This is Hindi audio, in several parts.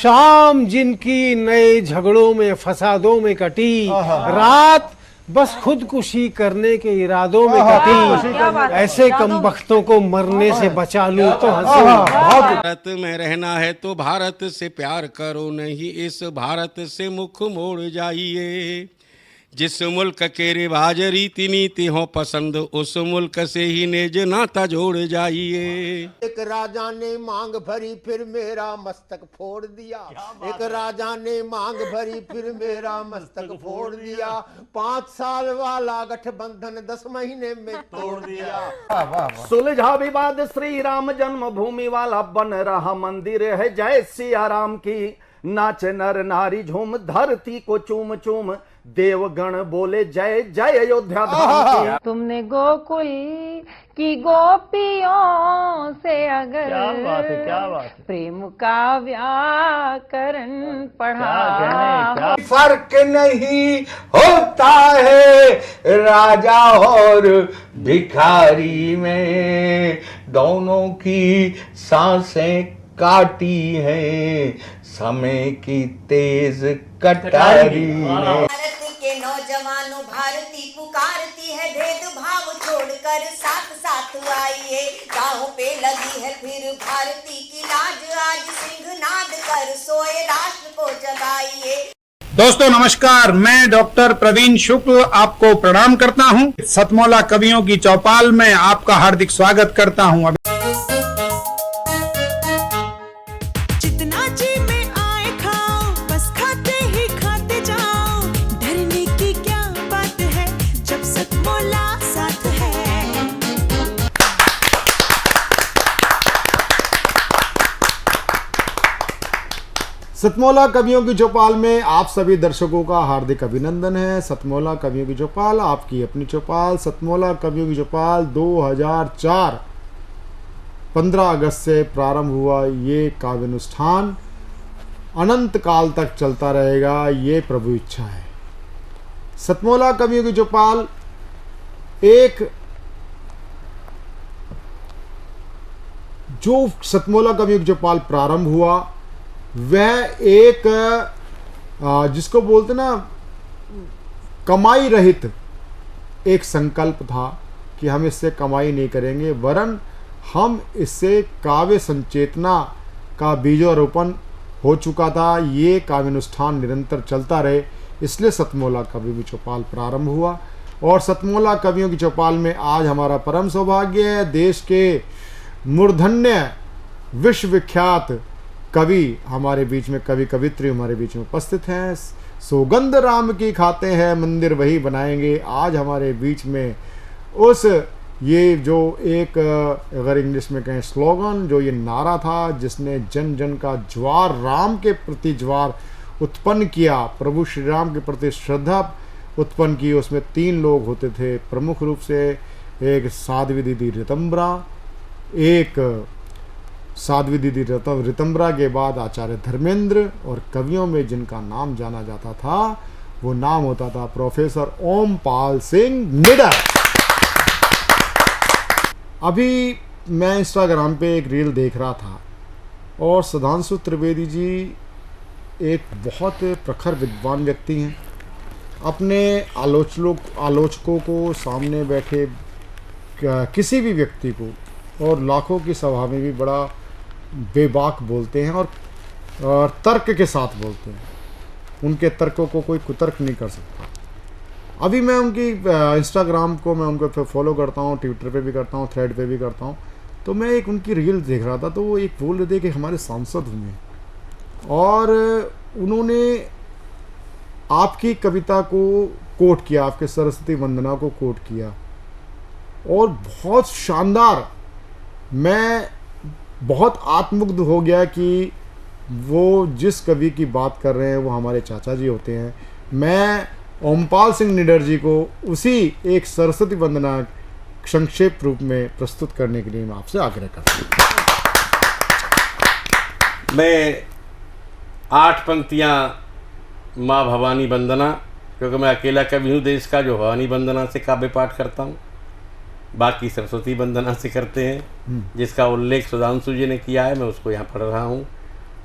शाम जिनकी नए झगड़ों में फसादों में कटी, रात बस खुदकुशी करने के इरादों में कटी, ऐसे कमबख्तों को मरने से बचा लूं तो हंसूं। भारत में रहना है तो भारत से प्यार करो, नहीं इस भारत से मुख मोड़ जाइए। जिस मुल्क के रिवाज रीति नीति हो पसंद, उस मुल्क से ही नेज नाता जोड़ जाइए। एक राजा ने मांग भरी फिर मेरा मस्तक फोड़ दिया, एक राजा ने मांग भरी फिर मेरा मस्तक फोड़ दिया। 5 साल वाला गठबंधन 10 महीने में तोड़ दिया। सुलझा विवाद श्री राम जन्मभूमि वाला, बन रहा मंदिर है जय सिया राम की। नाच नर नारी झूम धरती को चूम चूम, देवगण बोले जय जय अयोध्या धाम की। तुमने गोकुल की गोपियों से अगर क्या बात है। प्रेम का व्याकरण पढ़ा, फर्क नहीं होता है राजा और भिखारी में, दोनों की सांसें काटी हैं समय की तेज कटारी ने। भारत के नौजवानों भारती पुकारती है, भेदभाव छोड़कर साथ साथ आइए। गाँव पे लगी है फिर भारती की लाज, आज सिंहनाद कर सोए राष्ट्र को जगाइए। दोस्तों नमस्कार, मैं डॉक्टर प्रवीण शुक्ल आपको प्रणाम करता हूं। सतमौला कवियों की चौपाल में आपका हार्दिक स्वागत करता हूं। जितना जी में आए खाओ, बस खाते ही खाते जाओ। डरने की क्या बात है जब सतमौला साथ है। सतमौला कवियों की चौपाल में आप सभी दर्शकों का हार्दिक अभिनंदन है। सतमौला कवियों की चौपाल आपकी अपनी चौपाल। सतमौला कवियों की चौपाल 2004 15 अगस्त से प्रारंभ हुआ ये काव्यानुष्ठान अनंत काल तक चलता रहेगा, ये प्रभु इच्छा है। सतमौला कवियों की चौपाल एक जो सतमौला कवियों की चौपाल प्रारंभ हुआ वह एक जिसको बोलते ना कमाई रहित एक संकल्प था कि हम इससे कमाई नहीं करेंगे, वरन हम इससे काव्य संचेतना का बीजारोपण हो चुका था। ये काव्यानुष्ठान निरंतर चलता रहे, इसलिए सतमौला कवियों की चौपाल प्रारंभ हुआ। और सतमौला कवियों की चौपाल में आज हमारा परम सौभाग्य है, देश के मूर्धन्य विश्वविख्यात कवि हमारे बीच में, कवि कवित्री हमारे बीच में उपस्थित हैं। सौगंध राम की खाते हैं मंदिर वही बनाएंगे। आज हमारे बीच में उस ये जो एक अगर इंग्लिश में कहें स्लोगन, जो ये नारा था जिसने जन जन का ज्वार, राम के प्रति ज्वार उत्पन्न किया, प्रभु श्री राम के प्रति श्रद्धा उत्पन्न की, उसमें 3 लोग होते थे प्रमुख रूप से। एक साध्वी दीदी रितंबरा, एक साध्वी दीदी रितंबरा के बाद आचार्य धर्मेंद्र, और कवियों में जिनका नाम जाना जाता था वो नाम होता था प्रोफेसर ओमपाल सिंह निडर। अभी मैं इंस्टाग्राम पे एक रील देख रहा था और सुधांशु त्रिवेदी जी एक बहुत प्रखर विद्वान व्यक्ति हैं। अपने आलोचकों को, सामने बैठे किसी भी व्यक्ति को और लाखों की सभा में भी बड़ा बेबाक बोलते हैं और तर्क के साथ बोलते हैं। उनके तर्कों को कोई कुतर्क नहीं कर सकता। अभी मैं उनकी इंस्टाग्राम को मैं उनको फॉलो करता हूँ, ट्विटर पे भी करता हूँ, थ्रेड पे भी करता हूँ। तो मैं एक उनकी रील देख रहा था, तो वो एक बोल रहे थे कि हमारे सांसद हुए और उन्होंने आपकी कविता को कोट किया, आपके सरस्वती वंदना को कोट किया और बहुत शानदार। मैं बहुत आत्ममुग्ध हो गया कि वो जिस कवि की बात कर रहे हैं वो हमारे चाचा जी होते हैं। मैं ओमपाल सिंह निडर जी को उसी एक सरस्वती वंदना संक्षेप रूप में प्रस्तुत करने के लिए मैं आपसे आग्रह करता हूँ। मैं 8 पंक्तियाँ माँ भवानी वंदना, क्योंकि मैं अकेला कवि हूँ देश का जो भवानी वंदना से काव्य पाठ करता हूँ, बाकी सरस्वती वंदना से करते हैं, जिसका उल्लेख सुधांशु जी ने किया है, मैं उसको यहाँ पढ़ रहा हूँ।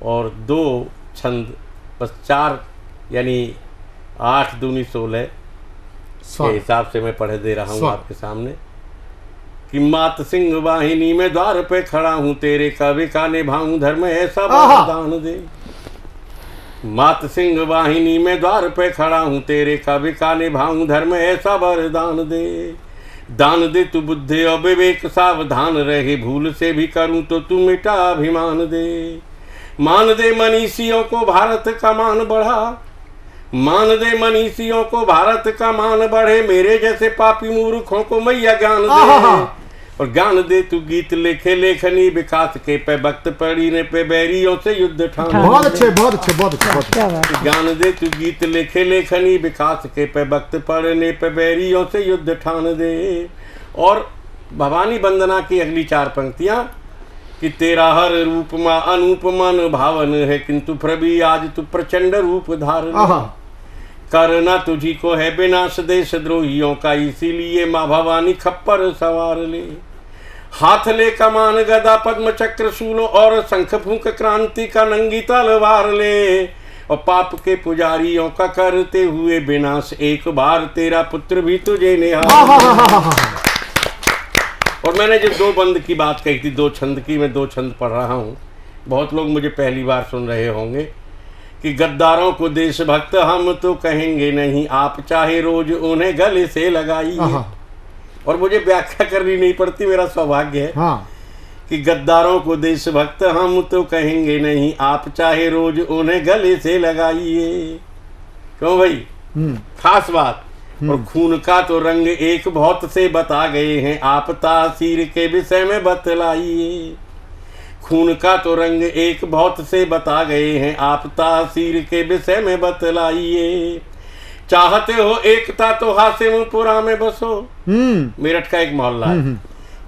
और 2 छंद, बस 4 यानी 8 दूनी 16 के हिसाब से मैं पढ़ दे रहा हूँ आपके सामने कि मात सिंह वाहिनी में द्वार पे खड़ा हूँ, तेरे कवि का निभाऊं धर्म ऐसा वरदान दे। मात सिंह वाहिनी में द्वार पे खड़ा हूँ, तेरे कवि का निभाऊं धर्म ऐसा वरदान दे। दान दे तू बुद्धि और विवेक, सावधान रहे भूल से भी करूं तो तू मिटा अभिमान दे। मान दे मनीषियों को भारत का मान बढ़ा, मान दे मनीषियों को भारत का मान बढ़े, मेरे जैसे पापी मूर्खों को मैया ज्ञान दे। और ज्ञान दे तू गीत लिखे लेखनी, विकास के पे वक्त पढ़ीने पे बैरियों से युद्ध ठान। बहुत अच्छे, बहुत अच्छे, बहुत अच्छे। ज्ञान दे तू गीत लिखे लेखनी, विकास के पे वक्त पढ़ने पे बैरियों से युद्ध ठान दे। और भवानी वंदना की अगली 4 पंक्तियां कि तेरा हर रूप माँ अनूप मन भावन है, किंतु प्रभु आज तू प्रचंड रूप धारण। करना तुझी को है विनाश देश द्रोहियों का, इसीलिए माँ भवानी खप्पर सवार ले। हाथ ले कमान गदा पद्म चक्र शूल और शंख फूंक क्रांति का नंगी तलवार ले। और पाप के पुजारियों का करते हुए विनाश, एक बार तेरा पुत्र भी तुझे निहार। और मैंने जब 2 बंद की बात कही थी, 2 छंद की, मैं 2 छंद पढ़ रहा हूँ। बहुत लोग मुझे पहली बार सुन रहे होंगे कि गद्दारों को देशभक्त हम तो कहेंगे नहीं, आप चाहे रोज उन्हें गले से लगाइए। और मुझे व्याख्या करनी नहीं पड़ती, मेरा सौभाग्य है। कि गद्दारों को देशभक्त हम तो कहेंगे नहीं, आप चाहे रोज उन्हें गले से लगाइए। क्यों भाई? खास बात। और खून का तो रंग एक बहुत से बता गए हैं, आप तासीर के विषय में बतलाइए। खून का तो रंग एक बहुत से बता गए हैं, आप तासीर के विषय में बतलाइए। चाहते हो एकता तो हासिमपुरा में बसो, मेरठ का एक मोहल्ला है।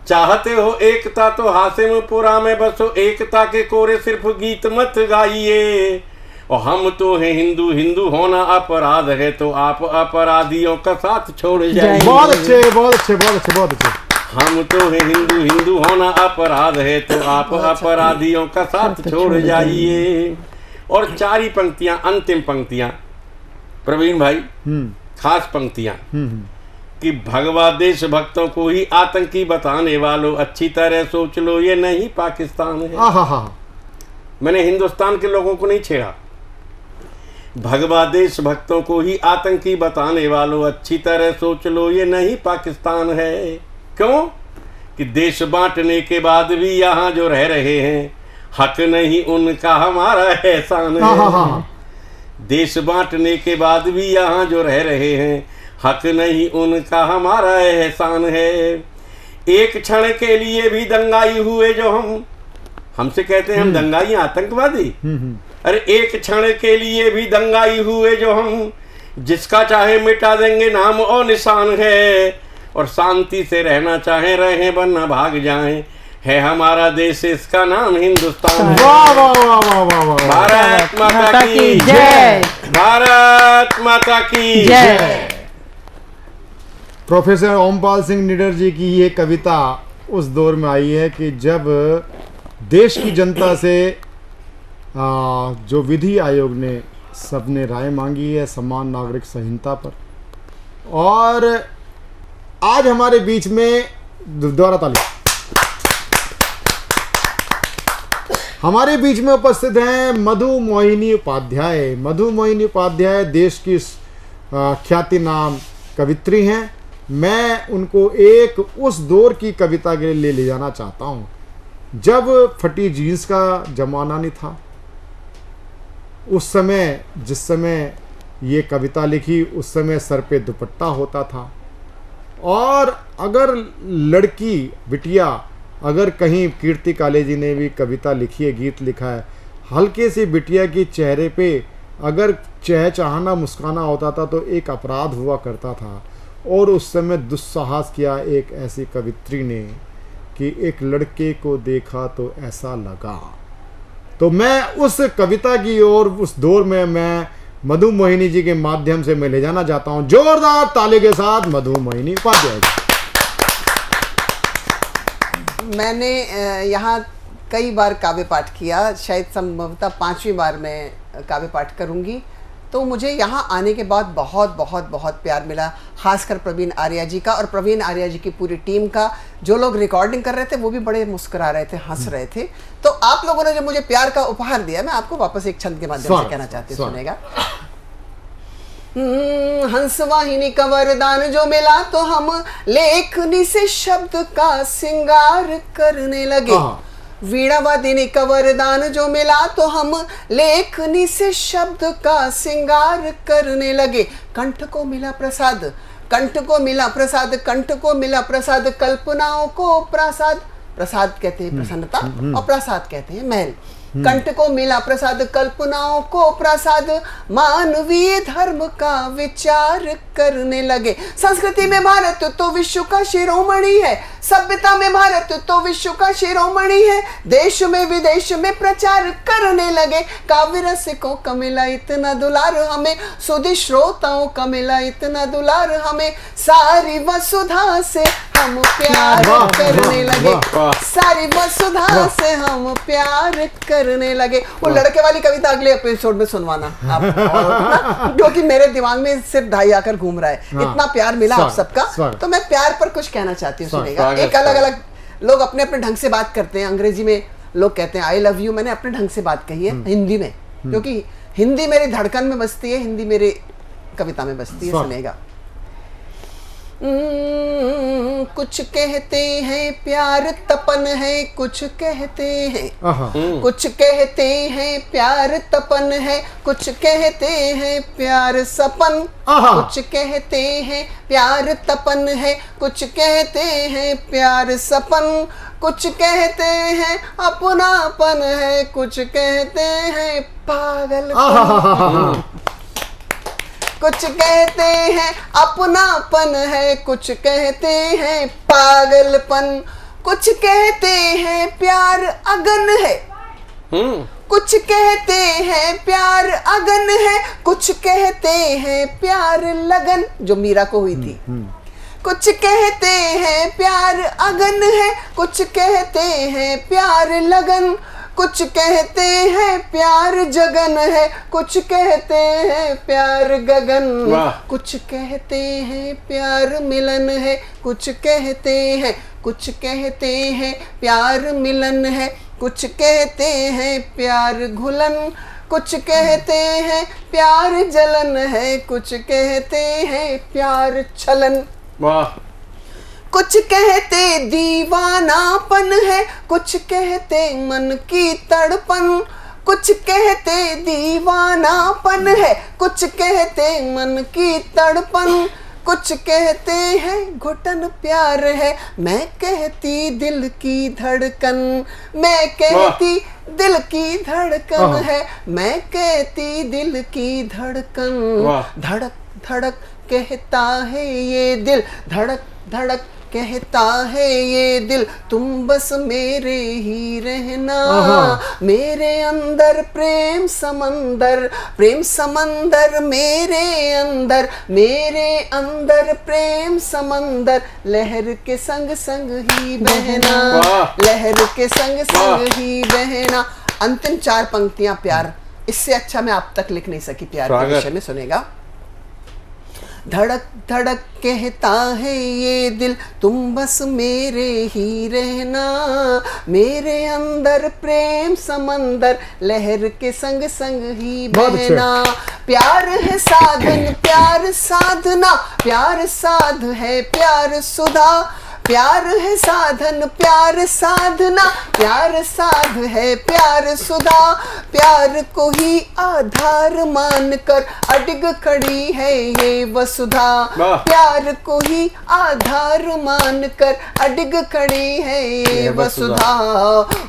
चाहते हो एकता तो हासिमपुरा में बसो, एकता के कोरे सिर्फ गीत मत गाइए। और हम तो हैं हिंदू, हिंदू होना अपराध है, तो आप अपराधियों का साथ छोड़ जाइए। बहुत अच्छे, बहुत अच्छे, बहुत अच्छे, बहुत अच्छे। हम तो हैं हिंदू, हिंदू होना अपराध है, तो आप अपराधियों का साथ छोड़ जाइए। और 4 ही पंक्तियां, अंतिम पंक्तियां प्रवीण भाई, खास पंक्तियां कि भगवा देश भक्तों को ही आतंकी बताने वालों, अच्छी तरह सोच लो ये नहीं पाकिस्तान है। मैंने हिंदुस्तान के लोगों को नहीं छेड़ा। भगवा देश भक्तों को ही आतंकी बताने वालों, अच्छी तरह सोच लो ये नहीं पाकिस्तान है। क्यों? कि देश बांटने के बाद भी यहाँ जो रह रहे हैं, हक नहीं उनका हमारा एहसान है। देश बांटने के बाद भी यहाँ जो रह रहे हैं, हक नहीं उनका हमारा एहसान है। एक क्षण के लिए भी दंगाई हुए जो हमसे कहते हैं हम दंगाई आतंकवादी। अरे एक क्षण के लिए भी दंगाई हुए जो हम, जिसका चाहे मिटा देंगे नाम और निशान है। और शांति से रहना चाहे रहें वरना भाग जाएं, है हमारा देश, इसका नाम हिंदुस्तान है। वाह वाह वाह वाह वाह वाह। भारत माता की जय, भारत माता की जय। प्रोफेसर ओमपाल सिंह निडर जी की ये कविता उस दौर में आई है कि जब देश की जनता से जो विधि आयोग ने सबने राय मांगी है समान नागरिक संहिता पर, और आज हमारे बीच में दोबारा ताली, हमारे बीच में उपस्थित हैं मधु मोहिनी उपाध्याय। मधु मोहिनी उपाध्याय देश की ख्याति नाम कवित्री हैं। मैं उनको एक उस दौर की कविता के लिए ले जाना चाहता हूँ जब फटी जीन्स का जमाना नहीं था। उस समय, जिस समय ये कविता लिखी, उस समय सर पे दुपट्टा होता था, और अगर लड़की बिटिया, अगर कहीं कीर्ति काले जी ने भी कविता लिखी है, गीत लिखा है, हल्के सी बिटिया की चेहरे पे अगर चहचहाना मुस्काना होता था तो एक अपराध हुआ करता था। और उस समय दुस्साहस किया एक ऐसी कवित्री ने कि एक लड़के को देखा तो ऐसा लगा। तो मैं उस कविता की ओर उस दौर में मैं मधु मोहिनी जी के माध्यम से मैं ले जाना चाहता हूं। जोरदार ताली के साथ मधु मोहिनी उपाध्याय। मैंने यहाँ कई बार काव्य पाठ किया, शायद संभवतः 5वीं बार मैं काव्य पाठ करूंगी। तो मुझे यहाँ आने के बाद बहुत बहुत बहुत प्यार मिला, खासकर प्रवीण आर्या जी का और प्रवीण आर्या जी की पूरी टीम का। जो लोग रिकॉर्डिंग कर रहे थे वो भी बड़े मुस्कुरा रहे थे, हंस रहे थे। तो आप लोगों ने जो मुझे प्यार का उपहार दिया, मैं आपको वापस एक छंद के माध्यम से कहना चाहती हूँ, सुनेगा। हंस वाहिनी का वरदान जो मिला तो हम लेखनी से शब्द का सिंगार करने लगे। वीणा वादिनी का वरदान जो मिला तो हम लेखनी से शब्द का सिंगार करने लगे। कंठ को मिला प्रसाद, कंठ को मिला प्रसाद, कंठ को मिला प्रसाद, कल्पनाओं को प्रसाद। प्रसाद कहते हैं प्रसन्नता और प्रसाद कहते हैं महल। कंठ को मिला प्रसाद, कल्पनाओं को प्रसाद, मानवीय धर्म का विचार करने लगे। संस्कृति में भारत तो विश्व का शिरोमणि है, सभ्यता में भारत तो विश्व का शिरोमणि है। देश में विदेश में प्रचार करने लगे। काव्य रसिकों का मिला इतना दुलार हमें, सुधी श्रोताओं का मिला इतना दुलार हमें। सारी वसुधा से हम प्यार करने लगे, सारी वसुधा से हम प्यार करने लगे। वो लड़के वाली कविता अगले एपिसोड में सुनवाना आप, क्योंकि मेरे दिमाग में सिर्फ ढाई आकर घूम रहा है। इतना प्यार मिला आप सबका, तो मैं प्यार पर कुछ कहना चाहती हूँ, सुनेगा। एक अलग अलग लोग अपने अपने ढंग से बात करते हैं। अंग्रेजी में लोग कहते हैं आई लव यू, मैंने अपने ढंग से बात कही है हिंदी में, क्योंकि हिंदी मेरी धड़कन में बसती है, हिंदी मेरी कविता में बसती है, सुनेगा। कुछ कहते हैं प्यार तपन है, कुछ कहते हैं, कुछ कहते हैं प्यार तपन है, कुछ कहते हैं प्यार सपन। कुछ कहते हैं प्यार तपन है, कुछ कहते हैं प्यार सपन। कुछ कहते हैं अपनापन है, कुछ कहते हैं पागलपन। कुछ कहते हैं अपनापन है, कुछ कहते हैं पागलपन। कुछ कहते हैं प्यार अगन है, कुछ कहते हैं प्यार अगन है, कुछ कहते हैं प्यार लगन, जो मीरा को हुई थी। कुछ कहते हैं प्यार अगन है, कुछ कहते हैं प्यार लगन। कुछ कहते हैं प्यार जगन है, कुछ कहते हैं प्यार गगन। कुछ कहते हैं प्यार मिलन है, कुछ कहते हैं, कुछ कहते हैं प्यार मिलन है, कुछ कहते हैं प्यार घुलन। कुछ कहते हैं प्यार जलन है, कुछ कहते हैं प्यार छलन। कुछ कहते दीवानापन है, कुछ कहते मन की तड़पन। कुछ कहते दीवानापन है, कुछ कहते मन की तड़पन। कुछ कहते हैं घुटन प्यार है, मैं कहती दिल की धड़कन। मैं कहती दिल की धड़कन है, मैं कहती दिल की धड़कन। धड़क धड़क कहता है ये दिल, धड़क धड़क कहता है ये दिल, तुम बस मेरे ही रहना। मेरे अंदर प्रेम समंदर, प्रेम समंदर मेरे अंदर, मेरे अंदर प्रेम समंदर। लहर के संग संग ही बहना, लहर के संग संग ही बहना। अंतिम 4 पंक्तियां प्यार, इससे अच्छा मैं आप तक लिख नहीं सकी प्यार के विषय में, सुनेगा। धड़क धड़क कहता है ये दिल, तुम बस मेरे ही रहना। मेरे अंदर प्रेम समंदर, लहर के संग संग ही बहना। प्यार है साधन, प्यार साधना, प्यार साध है प्यार सुधा। प्यार है साधन, प्यार साधना, प्यार साध है प्यार सुधा। प्यार को ही आधार मानकर अडिग खड़ी है ये वसुधा। प्यार को ही आधार मानकर अडिग खड़ी है ये वसुधा।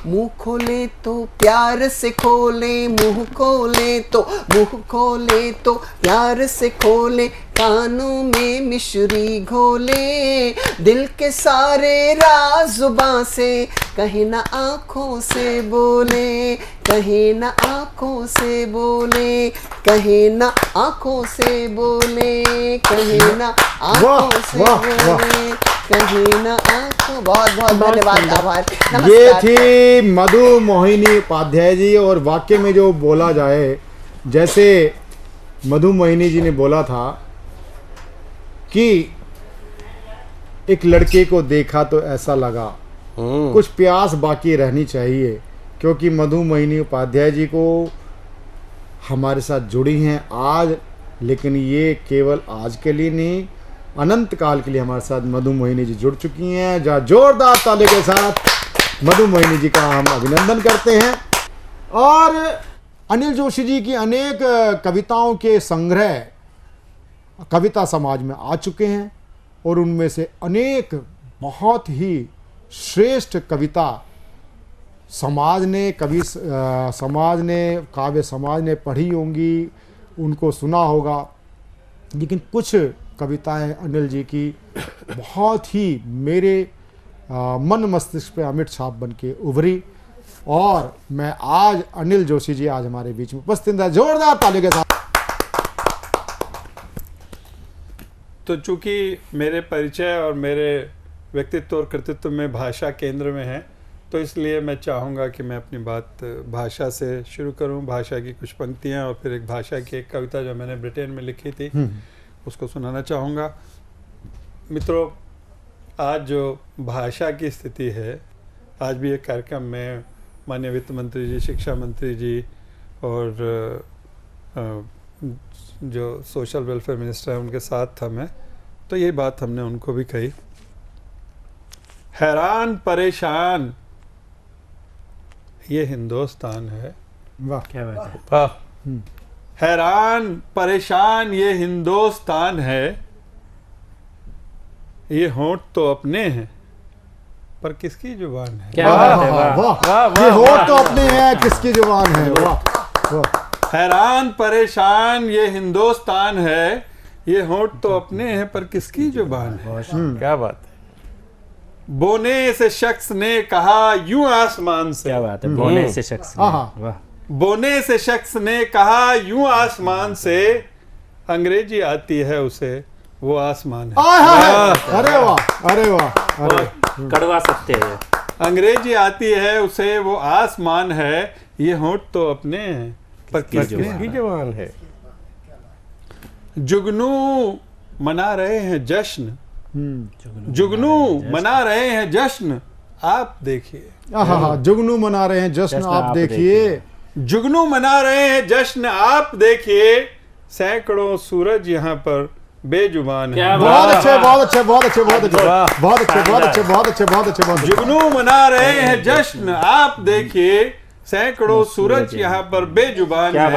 मुंह खोले तो प्यार से खोले, मुंह खोले तो, मुंह खोले तो प्यार से खोले। कानों में मिश्री घोले, दिल के सारे राज जुबां से कहीं ना आंखों से बोले, कहीं ना आंखों से बोले, कहीं ना आंखों से बोले, कहीं ना आंखों से बोले, कहीं ना आंखों। बहुत बहुत धन्यवाद, आभार, ये नमस्कार। थी मधु मोहिनी उपाध्याय जी। और वाक्य में जो बोला जाए, जैसे मधु मोहिनी जी ने बोला था कि एक लड़के को देखा तो ऐसा लगा, कुछ प्यास बाकी रहनी चाहिए, क्योंकि मधु मोहिनी उपाध्याय जी को हमारे साथ जुड़ी हैं आज, लेकिन ये केवल आज के लिए नहीं, अनंत काल के लिए हमारे साथ मधु मोहिनी जी जुड़ चुकी हैं। जहाँ जोरदार ताली के साथ मधु मोहिनी जी का हम अभिनंदन करते हैं। और अनिल जोशी जी की अनेक कविताओं के संग्रह कविता समाज में आ चुके हैं, और उनमें से अनेक बहुत ही श्रेष्ठ कविता समाज ने काव्य समाज ने पढ़ी होंगी, उनको सुना होगा, लेकिन कुछ कविताएं अनिल जी की बहुत ही मेरे मन मस्तिष्क पे अमिट छाप बन के उभरी। और मैं आज अनिल जोशी जी आज हमारे बीच में उपस्थित है, जोरदार ताली के साथ। तो चूंकि मेरे परिचय और मेरे व्यक्तित्व और कृतित्व में भाषा केंद्र में है, तो इसलिए मैं चाहूँगा कि मैं अपनी बात भाषा से शुरू करूँ। भाषा की कुछ पंक्तियाँ और फिर एक भाषा की एक कविता जो मैंने ब्रिटेन में लिखी थी उसको सुनाना चाहूँगा। मित्रों, आज जो भाषा की स्थिति है, आज भी एक कार्यक्रम में माननीय वित्त मंत्री जी, शिक्षा मंत्री जी और जो सोशल वेलफेयर मिनिस्टर हैं उनके साथ था मैं, तो ये बात हमने उनको भी कही। हैरान परेशान ये हिंदुस्तान है। वाह, क्या बात है, वाह। हैरान परेशान ये हिंदुस्तान है, ये होंठ तो अपने हैं पर किसकी जुबान है। क्या बात है, वाह, ये होंठ तो अपने हैं, किसकी जुबान है। वाह। हैरान परेशान ये हिंदुस्तान है, ये होंठ तो अपने हैं पर किसकी जुबान है। क्या बात है। बोने से शख्स ने कहा यूं आसमान से। क्या बात है, बोने से शख्स ने, वाह। बोने से शख्स ने कहा यूं आसमान से, अंग्रेजी आती है उसे वो आसमान है। अरे वाह, अरे वाह, कड़वा सकते हैं। अंग्रेजी आती है उसे वो आसमान है, ये होंठ तो अपने हैं पर किसकी जुबान है। जुगनू मना रहे हैं जश्न, जुगनू मना रहे हैं जश्न, आप देखिए। जुगनू मना रहे हैं जश्न, आप देखिए। जुगनू मना रहे हैं जश्न, आप देखिए, सैकड़ों सूरज यहाँ पर बेजुबान है। बहुत अच्छे, बहुत अच्छे, बहुत अच्छे, बहुत अच्छे, बहुत अच्छे, बहुत अच्छे, बहुत अच्छे, बहुत अच्छे, बहुत अच्छे। जुगनू मना रहे हैं जश्न, आप देखिए, सैकड़ों सूरज यहाँ पर बेजुबान है,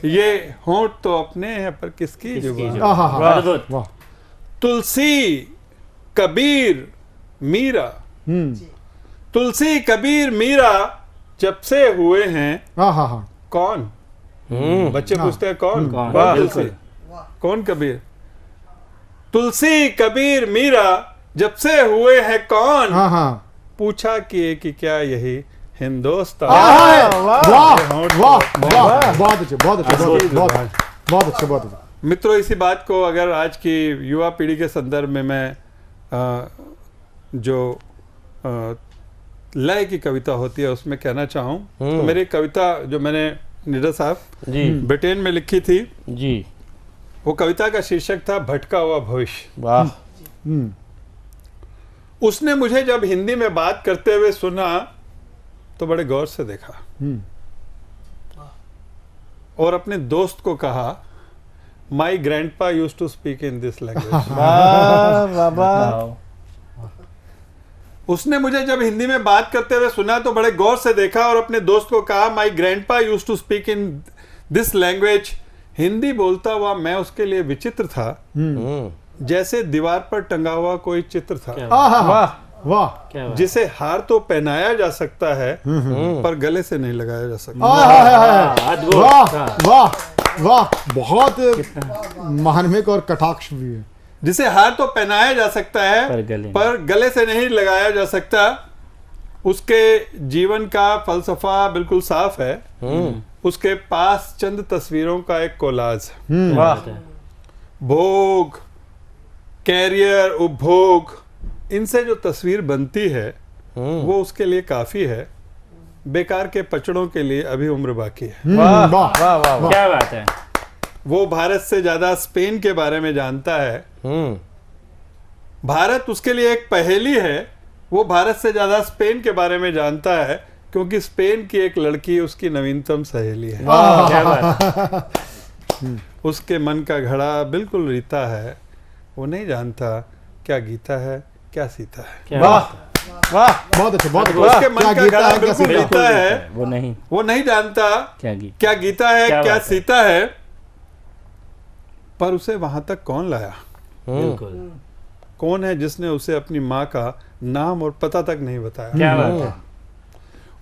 ये होंठ तो अपने हैं पर किसकी जुबान। तुलसी कबीर मीरा, तुलसी कबीर मीरा जब से हुए हैं कौन। बच्चे पूछते हैं कौन, तुलसी कौन कबीर। तुलसी कबीर मीरा जब से हुए हैं कौन, पूछा कि क्या यही हिंदुस्तान। वाह वाह वाह, बहुत अच्छे, बहुत अच्छे, बहुत अच्छे, बहुत अच्छे। मित्रों, इसी बात को अगर आज की युवा पीढ़ी के संदर्भ में मैं जो लय की कविता होती है उसमें कहना चाहूँ, तो मेरी कविता जो मैंने निडर साहब ब्रिटेन में लिखी थी जी, वो कविता का शीर्षक था भटका हुआ भविष्य। वाह। उसने मुझे जब हिंदी में बात करते हुए सुना तो बड़े गौर से देखा और अपने दोस्त को कहा, my grandpa used to speak in this language. उसने मुझे जब हिंदी में बात करते हुए सुना तो बड़े गौर से देखा और अपने दोस्त को कहा, my grandpa used to speak in this language. Hindi बोलता हुआ मैं उसके लिए विचित्र था, जैसे दीवार पर टंगा हुआ कोई चित्र था। वाह वाह, जिसे हार तो पहनाया जा सकता है पर गले से नहीं लगाया जा सकता। वाह वाह, वाह, बहुत मार्मिक और कटाक्ष भी है। जिसे हार तो पहनाया जा सकता है पर गले से नहीं लगाया जा सकता। उसके जीवन का फलसफा बिल्कुल साफ है। उसके पास चंद तस्वीरों का एक कोलाज है। भोग, कैरियर, उपभोग, इनसे जो तस्वीर बनती है वो उसके लिए काफी है। बेकार के पचड़ों के लिए अभी उम्र बाकी है। वाह वाह वाह, क्या बात है। वो भारत से ज्यादा स्पेन के बारे में जानता है। भारत उसके लिए एक पहेली है। वो भारत से ज्यादा स्पेन के बारे में जानता है क्योंकि स्पेन की एक लड़की उसकी नवीनतम सहेली है। क्या बात। उसके मन का घड़ा बिल्कुल रीता है। वो नहीं जानता क्या गीता है क्या सीता है। वाह वाह, बहुत अच्छा, बहुत अच्छा। उसके मन का घड़ा बिल्कुल रीता है। वो नहीं जानता क्या गीता है क्या सीता है। पर उसे वहां तक कौन लाया? बिल्कुल। कौन है जिसने उसे अपनी माँ का नाम और पता तक नहीं बताया? क्या बात है।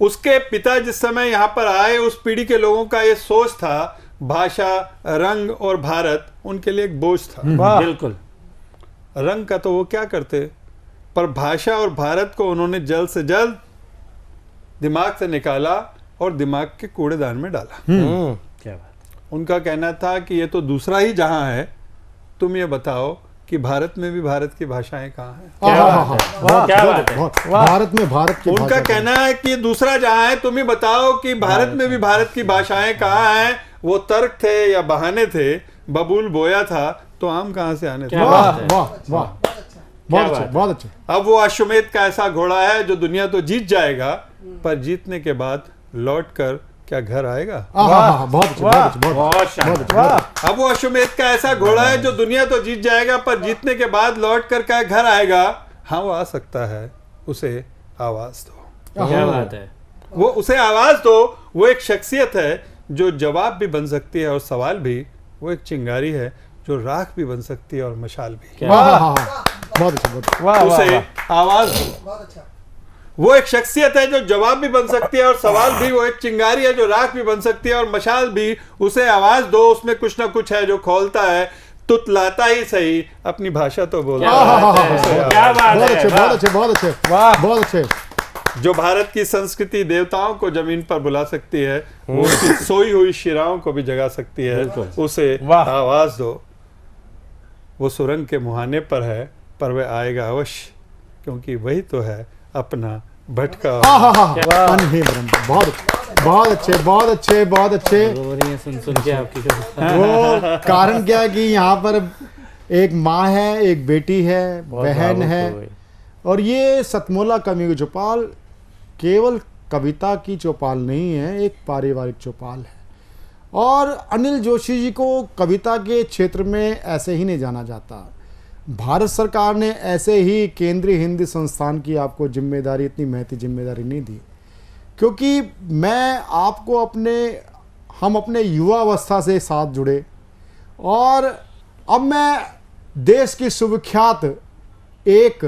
उसके पिता जिस समय यहाँ पर आए उस पीढ़ी के लोगों का ये सोच था भाषा, रंग और भारत उनके लिए एक बोझ था। बिल्कुल। रंग का तो वो क्या करते, पर भाषा और भारत को उन्होंने जल्द से जल्द दिमाग से निकाला और दिमाग के कूड़ेदान में डाला। क्या बात। उनका कहना था कि ये तो दूसरा ही जहां है, तुम ये बताओ कि भारत में भी भारत की भाषाएं कहाँ हैं? भारत में भारत की उनका कहना है कि दूसरा जहां है, तुम ही बताओ कि भारत में भी भारत की भाषाएं कहाँ हैं। वो तर्क थे या बहाने थे? बबूल बोया था तो आम कहाँ से आने थे? वाह वाह वाह, बहुत अच्छे, बहुत अच्छे। अब वो अश्वमेध का ऐसा घोड़ा है जो दुनिया तो जीत जाएगा पर जीतने के बाद लौट कर क्या घर आएगा? अब वो अश्वमेध का ऐसा घोड़ा है जो दुनिया तो जीत जाएगा पर जीतने के बाद लौट कर क्या घर आएगा? हाँ, वो आ सकता है, उसे आवाज दो। क्या बात है। वो उसे आवाज दो। वो एक शख्सियत है जो जवाब भी बन सकती है और सवाल भी। वो एक चिंगारी है जो राख भी बन सकती है और मशाल भी। उसे आवाज दो। वो एक शख्सियत है जो जवाब भी बन सकती है और सवाल भी। वो एक चिंगारी है जो राख भी बन सकती है और मशाल भी। उसे आवाज दो। उसमें कुछ ना कुछ है जो खोलता है, तुतलाता ही सही, अपनी भाषा तो बोलता है। क्या बात है। बहुत अच्छे, बहुत अच्छे, बहुत अच्छे, बहुत अच्छे। जो भारत की संस्कृति देवताओं को जमीन पर बुला सकती है, वो उसकी सोई हुई शिराओं को भी जगा सकती है। उसे आवाज दो। वो सुरंग के मुहाने पर है पर वह आएगा अवश्य, क्योंकि वही तो है अपना भटका। बहुत बहुत अच्छे, बहुत अच्छे, बहुत अच्छे। सुन के आपकी वो कारण क्या है कि यहाँ पर एक माँ है, एक बेटी है, बहन है। और ये सतमोला कवि चौपाल केवल कविता की चौपाल नहीं है, एक पारिवारिक चौपाल है। और अनिल जोशी जी को कविता के क्षेत्र में ऐसे ही नहीं जाना जाता। भारत सरकार ने ऐसे ही केंद्रीय हिंदी संस्थान की आपको जिम्मेदारी, इतनी महती जिम्मेदारी नहीं दी, क्योंकि मैं आपको हम अपने युवावस्था से साथ जुड़े। और अब मैं देश की सुविख्यात एक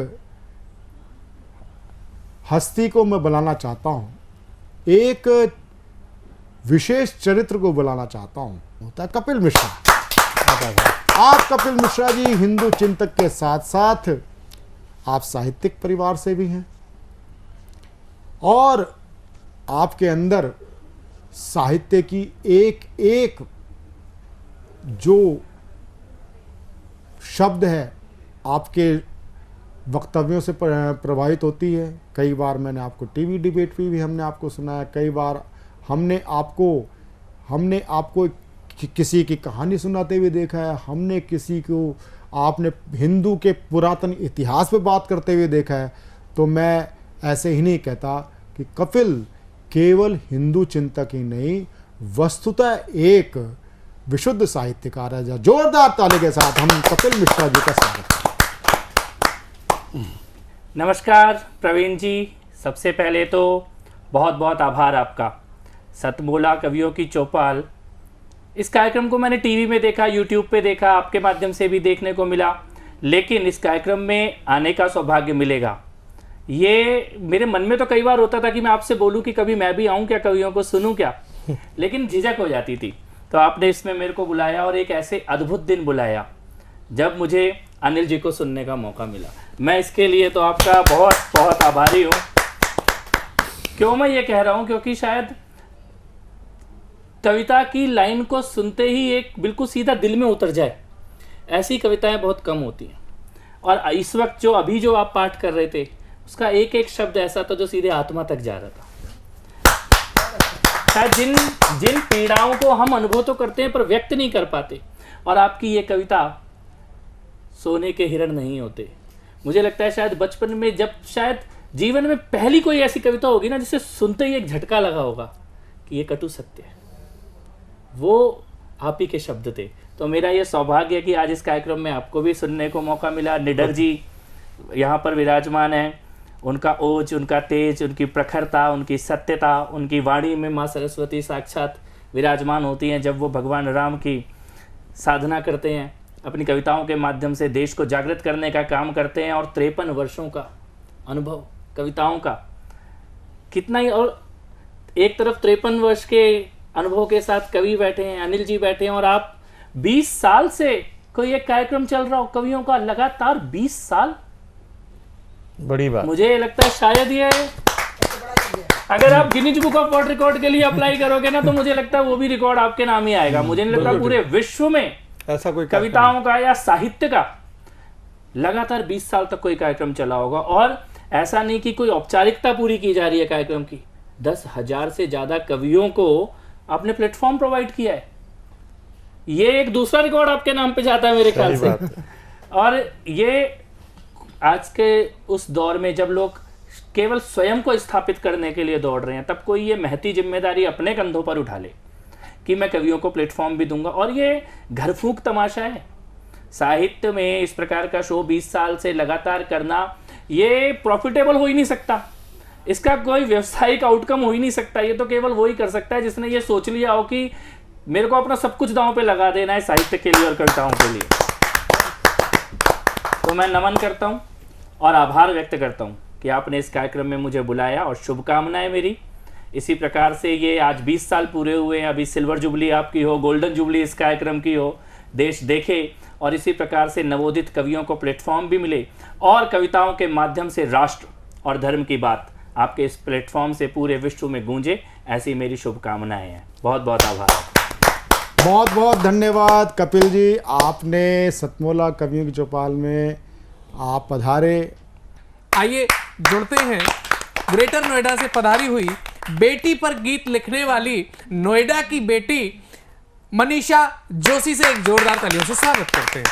हस्ती को मैं बुलाना चाहता हूँ, एक विशेष चरित्र को बुलाना चाहता हूँ। होता है कपिल मिश्रा। आप कपिल मिश्रा जी हिंदू चिंतक के साथ साथ आप साहित्यिक परिवार से भी हैं और आपके अंदर साहित्य की एक एक जो शब्द है आपके वक्तव्यों से प्रभावित होती है। कई बार मैंने आपको टीवी डिबेट पे भी हमने आपको सुनाया, कई बार हमने आपको किसी की कहानी सुनाते हुए देखा है, हमने किसी को आपने हिंदू के पुरातन इतिहास पे बात करते हुए देखा है। तो मैं ऐसे ही नहीं कहता कि कपिल केवल हिंदू चिंतक ही नहीं, वस्तुतः एक विशुद्ध साहित्यकार है। जोरदार ताली के साथ हम कपिल मिश्रा जी का स्वागत। नमस्कार प्रवीण जी, सबसे पहले तो बहुत बहुत आभार आपका। सतमोला कवियों की चौपाल, इस कार्यक्रम को मैंने टीवी में देखा, यूट्यूब पे देखा, आपके माध्यम से भी देखने को मिला, लेकिन इस कार्यक्रम में आने का सौभाग्य मिलेगा ये मेरे मन में तो कई बार होता था कि मैं आपसे बोलूं कि कभी मैं भी आऊं क्या, कवियों को सुनूं क्या, लेकिन झिझक हो जाती थी। तो आपने इसमें मेरे को बुलाया और एक ऐसे अद्भुत दिन बुलाया जब मुझे अनिल जी को सुनने का मौका मिला। मैं इसके लिए तो आपका बहुत बहुत आभारी हूँ। क्यों मैं ये कह रहा हूँ, क्योंकि शायद कविता की लाइन को सुनते ही एक बिल्कुल सीधा दिल में उतर जाए, ऐसी कविताएं बहुत कम होती हैं। और इस वक्त जो आप पाठ कर रहे थे, उसका एक एक शब्द ऐसा था जो सीधे आत्मा तक जा रहा था। शायद जिन पीड़ाओं को हम अनुभव तो करते हैं पर व्यक्त नहीं कर पाते, और आपकी ये कविता सोने के हिरण नहीं होते। मुझे लगता है शायद बचपन में, जब शायद जीवन में पहली कोई ऐसी कविता होगी ना जिसे सुनते ही एक झटका लगा होगा कि ये कटु सत्य है, वो आप ही के शब्द थे। तो मेरा ये सौभाग्य है कि आज इस कार्यक्रम में आपको भी सुनने को मौका मिला। निडर जी यहाँ पर विराजमान हैं, उनका ओज, उनका तेज, उनकी प्रखरता, उनकी सत्यता, उनकी वाणी में माँ सरस्वती साक्षात विराजमान होती हैं जब वो भगवान राम की साधना करते हैं, अपनी कविताओं के माध्यम से देश को जागृत करने का काम करते हैं। और 53 वर्षों का अनुभव कविताओं का कितना ही, और एक तरफ 53 वर्ष के अनुभव के साथ कवि बैठे हैं, अनिल जी बैठे हैं, और आप 20 साल से कोई एक कार्यक्रम चल रहा हो कवियों का, लगातार 20 साल, बड़ी बात। मुझे लगता है शायद ये, अगर आप Guinness book of world record के लिए अप्लाई करोगे ना, तो मुझे लगता है वो भी रिकॉर्ड आपके नाम ही आएगा। मुझे नहीं लगता पूरे विश्व में ऐसा कोई कविताओं का या साहित्य का लगातार 20 साल तक कोई कार्यक्रम चला होगा। और ऐसा नहीं कि कोई औपचारिकता पूरी की जा रही है कार्यक्रम की, 10,000 से ज्यादा कवियों को आपने प्लेटफॉर्म प्रोवाइड किया है। ये एक दूसरा रिकॉर्ड आपके नाम पे जाता है मेरे ख्याल से। और ये आज के उस दौर में जब लोग केवल स्वयं को स्थापित करने के लिए दौड़ रहे हैं, तब कोई ये महती जिम्मेदारी अपने कंधों पर उठा ले कि मैं कवियों को प्लेटफॉर्म भी दूंगा। और ये घर फूंक तमाशा है साहित्य में, इस प्रकार का शो 20 साल से लगातार करना, ये प्रॉफिटेबल हो ही नहीं सकता, इसका कोई व्यवसायिक आउटकम हो ही नहीं सकता। ये तो केवल वो ही कर सकता है जिसने ये सोच लिया हो कि मेरे को अपना सब कुछ दांव पे लगा देना है साहित्य के लिए और कविताओं के लिए। तो मैं नमन करता हूं और आभार व्यक्त करता हूं कि आपने इस कार्यक्रम में मुझे बुलाया, और शुभकामनाएं मेरी इसी प्रकार से ये आज 20 साल पूरे हुए हैं, अभी सिल्वर जुबली आपकी हो, गोल्डन जुबली इस कार्यक्रम की हो, देश देखे, और इसी प्रकार से नवोदित कवियों को प्लेटफॉर्म भी मिले, और कविताओं के माध्यम से राष्ट्र और धर्म की बात आपके इस प्लेटफॉर्म से पूरे विश्व में गूंजे, ऐसी मेरी शुभकामनाएं हैं। बहुत बहुत आभार। बहुत बहुत धन्यवाद कपिल जी, आपने सतमोला कवियों की चौपाल में आप पधारे। आइए जुड़ते हैं ग्रेटर नोएडा से पधारी हुई बेटी पर गीत लिखने वाली नोएडा की बेटी मनीषा जोशी से एक जोरदार तालियों से स्वागत करते हैं।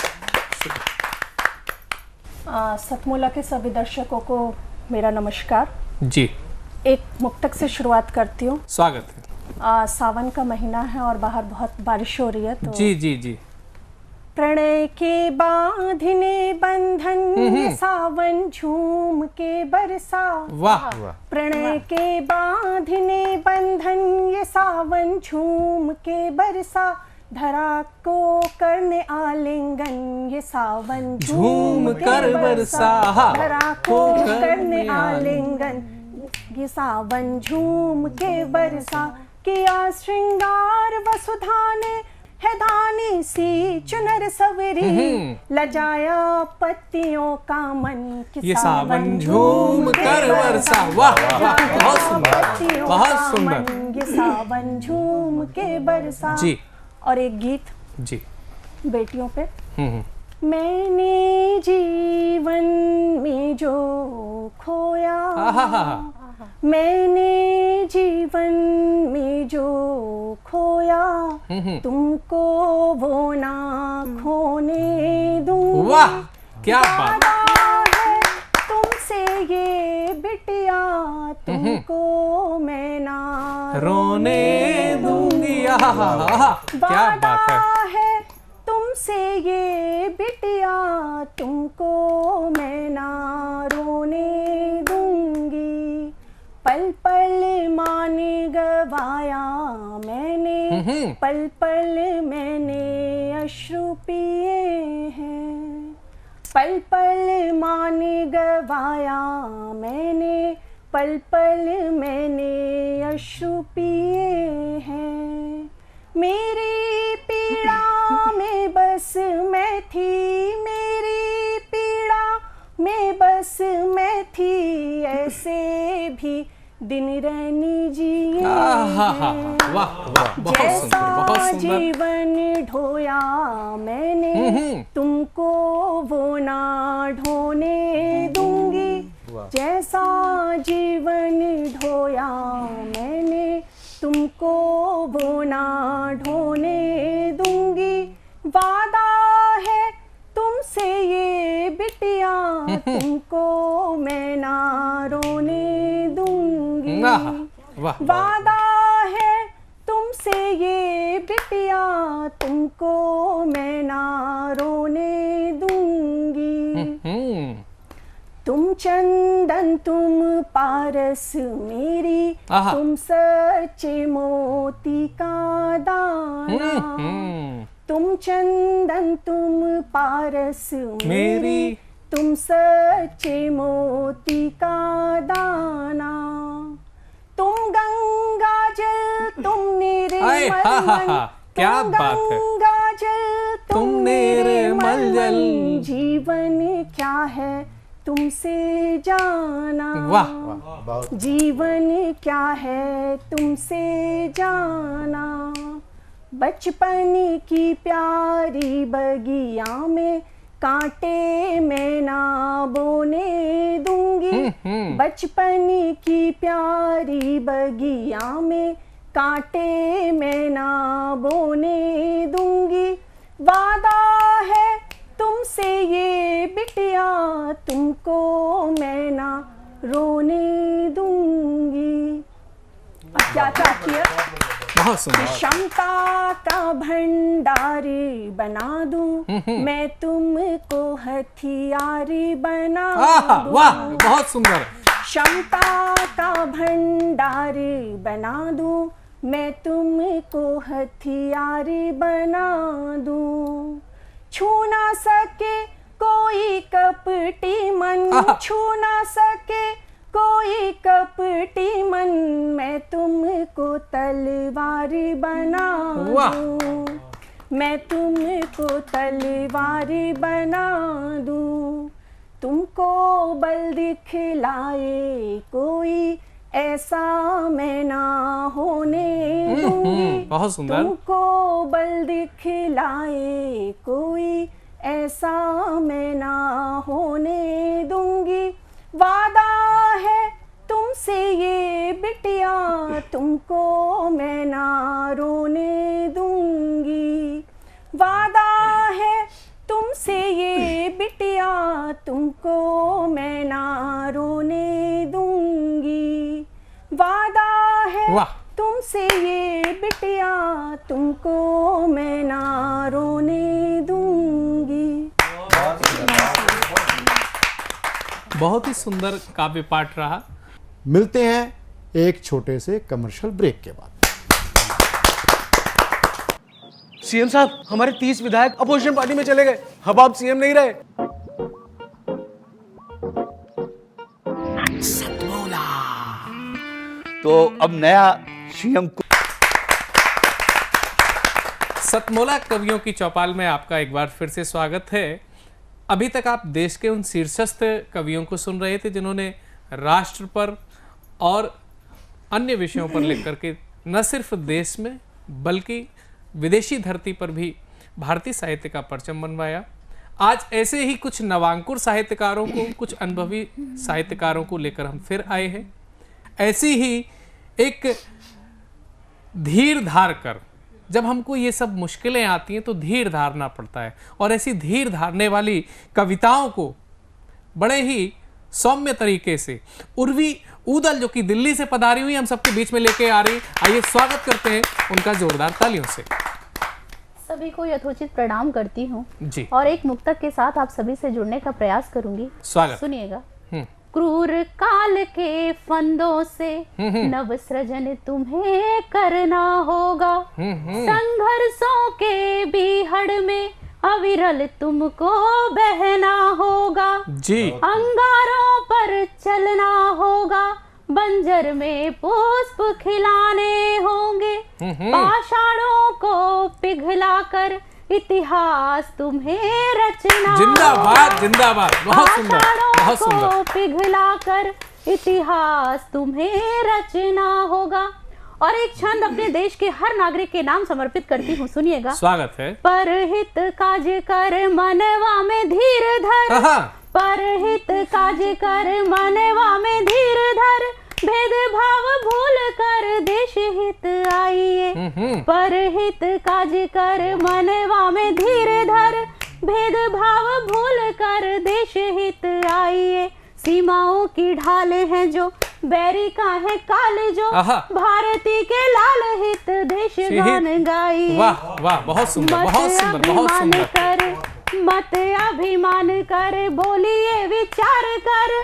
सतमोला के सभी दर्शकों को मेरा नमस्कार जी। एक मुक्तक से शुरुआत करती हूँ। स्वागत है। सावन का महीना है और बाहर बहुत बारिश हो रही है, तो जी जी जी। प्रणय के बांधने बंधन सावन झूम के बरसा, वाह। प्रणय के बांधने बंधन ये सावन झूम के बरसा, धरा को करने आलिंगन ये सावन झूम कर बरसा, धरा को करने आलिंगन ये सावन झूम के बरसा, किया श्रृंगार वसुधा ने है धानी सी चुनर सवरी, लजाया पत्तियों का मन ये सावन झूम कर बरसा। वाह वाह, बहुत सुंदर, बहुत सुंदर। ये सावन झूम के बरसा जी। और एक गीत जी बेटियों पे। मैंने जीवन में जो खोया, मैंने जीवन में जो खोया, तुमको वो ना खोने दूंगी। वाह क्या बात है, तुमसे ये बिटिया तुमको मैं ना रोने दूंगी। क्या बात है, तुमसे ये बिटिया तुमको मैं ना रोने दूंगी। पल पल मान गवाया मैंने, पल पल मैंने अश्रु पिए हैं, पल पल मान गवाया मैंने, पल पल मैंने अश्रु पिए हैं। मेरी भी दिन रैनी जिए वाह वाह, बहुत जैसा सुंदर, बहुत सुंदर। जीवन ढोया मैंने तुमको वो ना ढोने दूंगी, जैसा जीवन ढोया मैंने तुमको वो ना ढोने दूंगी। वादा है तुमसे ये बिटिया तुमको मैं ना रोने दूंगी। वादा है तुमसे ये बिटिया तुमको मैं ना रोने दूंगी। तुम चंदन तुम पारस मेरी, तुम सच्चे मोती का दाना। तुम चंदन तुम पारस मेरी, तुम सच्चे मोती का दाना। तुम गंगा जल तुम निर्मल मन, क्या बात है, गंगा जल तुम निर्मल जल। जीवन क्या है तुमसे जाना, वाह, जीवन क्या है तुमसे जाना। बचपन की प्यारी बगिया में कांटे मैं ना बोने दूंगी। बचपन की प्यारी बगिया में कांटे मैं ना बोने दूंगी। वादा है तुमसे ये बिटिया तुमको मैं ना रोने दूंगी। क्या किया? बहुत सुंदर। क्षमता का भंडारी बना दूं मैं तुमको हथियारी बना दूं। वाह, बहुत सुंदर। क्षमता का भंडारी बना दूं मैं तुमको हथियारी बना दूं। छू ना सके कोई कपटी मन, छू ना सके कोई कपटी मन, मैं तुमको तलवारी बना दूं। मैं तुमको तलवारी बना दूं। तुमको बल दिखलाए कोई ऐसा मैं ना होने दूंगी। बहुत सुंदर। तुमको बल दिखलाए कोई ऐसा मैं ना होने दूंगी। वादा है तुमसे ये बिटिया तुमको मैं ना रोने दूंगी। वादा है तुमसे ये बिटिया तुमको मैं ना रोने दूंगी। वादा है तुमसे ये बिटिया तुमको मैं ना रोने दूंगी। बहुत ही सुंदर काव्य पाठ रहा। मिलते हैं एक छोटे से कमर्शियल ब्रेक के बाद। सीएम साहब, हमारे 30 विधायक अपोजिशन पार्टी में चले गए, अब आप सीएम नहीं रहे। सतमौला तो अब नया सीएम सतमौला कवियों की चौपाल में आपका एक बार फिर से स्वागत है। अभी तक आप देश के उन शीर्षस्थ कवियों को सुन रहे थे जिन्होंने राष्ट्र पर और अन्य विषयों पर लिख करके न सिर्फ देश में बल्कि विदेशी धरती पर भी भारतीय साहित्य का परचम बनवाया। आज ऐसे ही कुछ नवांकुर साहित्यकारों को, कुछ अनुभवी साहित्यकारों को लेकर हम फिर आए हैं। ऐसी ही एक धीर धार कर, जब हमको ये सब मुश्किलें आती हैं तो धीर धारना पड़ता है, और ऐसी धीर धारने वाली कविताओं को बड़े ही सौम्य तरीके से उर्वी ऊदल, जो कि दिल्ली से पधारी हुई, हम सबके बीच में लेके आ रही। आइए स्वागत करते हैं उनका जोरदार तालियों से। सभी को यथोचित प्रणाम करती हूँ जी, और एक मुक्तक के साथ आप सभी से जुड़ने का प्रयास करूंगी। स्वागत। सुनिएगा। क्रूर काल के फंदों से नव सृजन तुम्हें करना होगा, संघर्षों के बीहड़ में अविरल तुमको बहना होगा जी। अंगारों पर चलना होगा, बंजर में पुष्प खिलाने होंगे, पाषाणों को पिघलाकर इतिहास तुम्हें रचना। जिंदाबाद जिंदाबाद, बहुत सुंदर बहुत सुंदर। पिघलाकर इतिहास तुम्हें रचना होगा। और एक छंद अपने देश के हर नागरिक के नाम समर्पित करती हूँ, सुनिएगा। स्वागत है। परहित काज कर मनवा में धीर धर, परहित काज कर मनवा में धीर धर, भेदभाव भूल कर देश हित आइए। परहित काज कर मनवा में धीर धर, भेदभाव भूल कर देश हित आइए। सीमाओं की ढाल है जो बैरी का है काल जो, भारती के लाल हित देश गान गाइए। वाह वाह, बहुत सुंदर, बहुत सुंदर, बहुत सुंदर। मत अभिमान कर बोलिए विचार कर,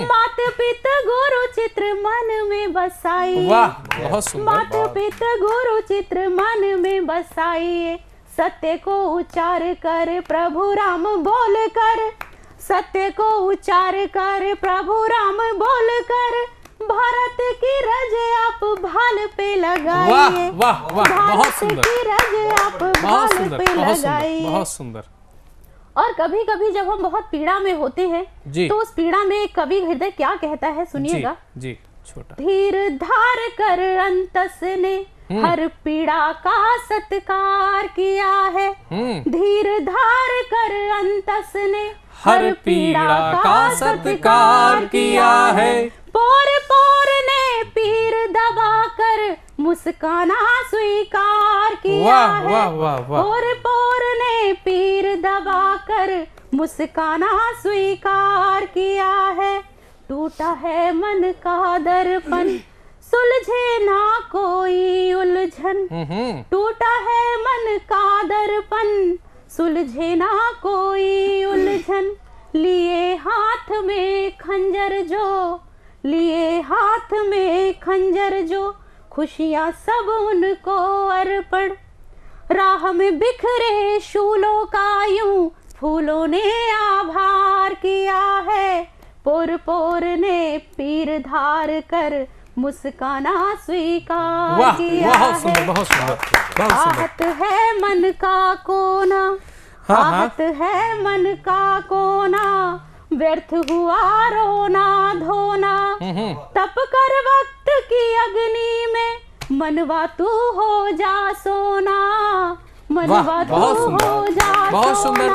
मात पित गुरु चित्र मन में बसाइए। वाह, बहुत सुंदर। मात पित गुरु चित्र मन में बसाइए। सत्य को उच्चार कर प्रभु राम बोल कर, सत्य को उच्चार कर प्रभु राम बोल कर, भारत की रज आप भाल पे लगाइए। वाह वाह वाह, बहुत सुंदर। भारत की रज आप भाल पे लगाइए। बहुत सुंदर। और कभी कभी जब हम बहुत पीड़ा में होते हैं तो उस पीड़ा में कवि हृदय क्या कहता है, सुनिएगा। जी, छोटा। धीर धार कर अंतस ने हर पीड़ा का सत्कार किया है। धीर धार कर अंतस ने हर पीड़ा का सत्कार किया है। पोर पोर ने पीर दबा कर मुस्काना स्वीकार किया है। वाह वाह वाह। पोर पोर ने पीर दबा कर मुस्काना स्वीकार किया है। टूटा है मन का दर्पण सुलझे ना कोई उलझन, टूटा है मन का दर्पण सुलझे ना कोई उलझन। लिए हाथ में खंजर जो, लिए हाथ में खंजर जो, खुशियां सब उनको अर्पण। राह में बिखरे शूलों का यूं फूलों ने आभार किया है। पोर पोर ने पीर धार कर मुस्काना स्वीकार किया है। बहुत सुंदर। आहत है मन का कोना, आहत है मन का कोना, व्यर्थ हुआ रोना धोना। तप कर वक्त की अग्नि में मनवा तू हो जा सोना, मनवा तू हो जा सोना।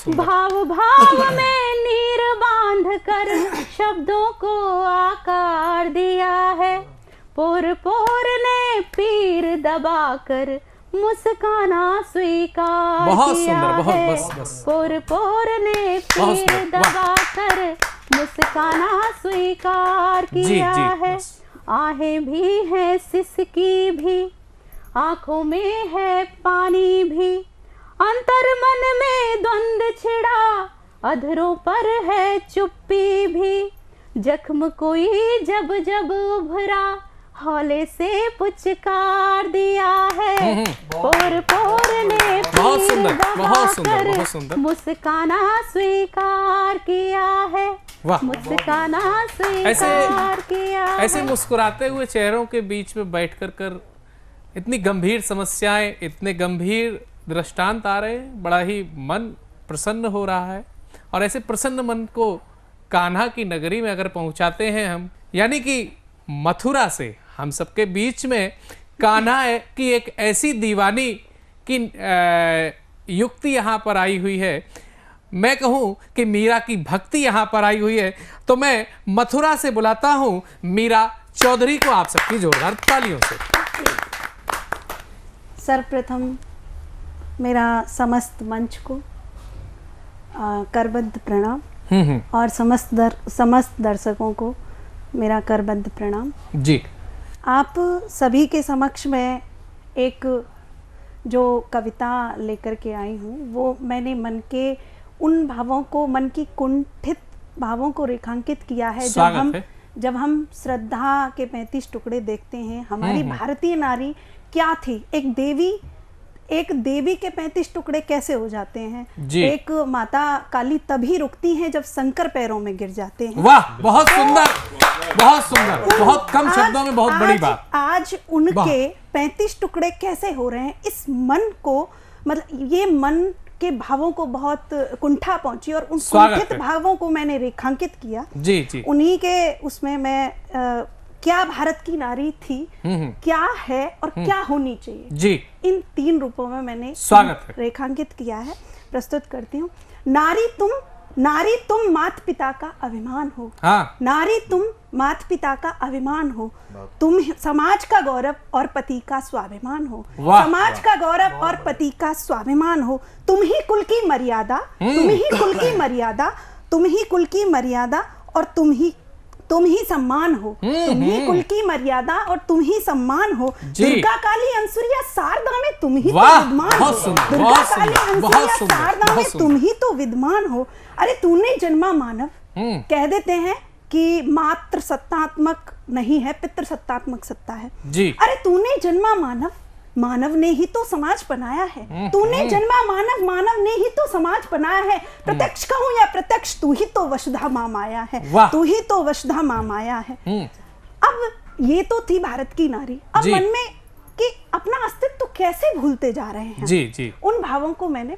भाव भाव में नीर बांध कर शब्दों को आकार दिया है। पोर पोर ने पीर दबा कर मुस्काना स्वीकार किया है। पोर पोर ने पीर दबा कर मुस्काना स्वीकार किया है। आहें भी है सिसकी भी, आंखों में है पानी भी, अंतर मन में द्वंद छिड़ा, अधरों पर है चुप्पी भी। जख्म कोई जब जब उभरा, हौले से पुचकार दिया है। पोर पोर ने पीर दबा कर मुस्काना स्वीकार किया है। मुस्काना स्वीकार किया है। ऐसे मुस्कुराते हुए चेहरों के बीच में बैठकर कर इतनी गंभीर समस्याएं, इतने गंभीर दृष्टांत आ रहे हैं, बड़ा ही मन प्रसन्न हो रहा है। और ऐसे प्रसन्न मन को कान्हा की नगरी में अगर पहुंचाते हैं हम, यानी कि मथुरा से हम सबके बीच में कान्हा की एक ऐसी दीवानी की युक्ति यहाँ पर आई हुई है, मैं कहूँ कि मीरा की भक्ति यहाँ पर आई हुई है। तो मैं मथुरा से बुलाता हूँ मीरा चौधरी को, आप सबकी जोरदार तालियों से। सर्वप्रथम मेरा समस्त मंच को करबद्ध प्रणाम और समस्त दर्शकों को मेरा करबद्ध प्रणाम जी। आप सभी के समक्ष में एक जो कविता लेकर के आई हूँ, वो मैंने मन के उन भावों को, मन की कुंठित भावों को रेखांकित किया है। जब हम श्रद्धा के 35 टुकड़े देखते हैं, हमारी भारतीय नारी क्या थी, एक देवी के 35 टुकड़े कैसे हो जाते हैं। एक माता काली तभी रुकती हैं जब शंकर पैरों में गिर जाते हैं। वाह, बहुत सुंदर, बहुत सुंदर, बहुत कम शब्दों में बहुत बड़ी बात। आज उनके 35 टुकड़े कैसे हो रहे हैं, इस मन को, मतलब ये मन के भावों को बहुत कुंठा पहुंची और उन स्वागत कुंठित है। भावों को मैंने रेखांकित किया। जी जी उन्हीं के उसमें मैं क्या भारत की नारी थी, क्या है और क्या होनी चाहिए, जी इन 3 रूपों में मैंने स्वागत है। रेखांकित किया है। प्रस्तुत करती हूँ। नारी तुम माता पिता का अभिमान हो। हाँ। नारी तुम माता पिता का अभिमान हो, तुम समाज का गौरव और पति का स्वाभिमान हो। वाह, समाज का गौरव और पति का स्वाभिमान हो, तुम ही कुल की मर्यादा, तुम ही कुल की मर्यादा, तुम ही कुल की मर्यादा और तुम ही सम्मान हो। तुम ही कुल की मर्यादा और तुम ही सम्मान हो। जी। दुर्गा काली अंसुरिया शारदा में तुम ही तो वाह, विद्वान हो। बहुत सुंदर, दुर्गा बहुत काली सुंदर, बहुत अंसुरिया सुंदर, शारदा में बहुत सुंदर। तुम ही तो विद्वान हो। अरे तूने जन्मा मानव, कह देते हैं कि मात्र सत्तात्मक नहीं है, पितृ सत्तात्मक सत्ता है। जी। अरे तूने जन्मा मानव, मानव ने ही तो समाज बनाया है। तूने जन्मा मानव, मानव ने ही तो समाज बनाया है। प्रत्यक्ष कहूं या प्रत्यक्ष, तू ही तो वसुधा माँ माया है। वाह। तू ही तो वसुधा माँ माया है। अब ये तो थी भारत की नारी। अब जी। मन में कि अपना अस्तित्व कैसे भूलते जा रहे हैं। जी जी उन भावों को मैंने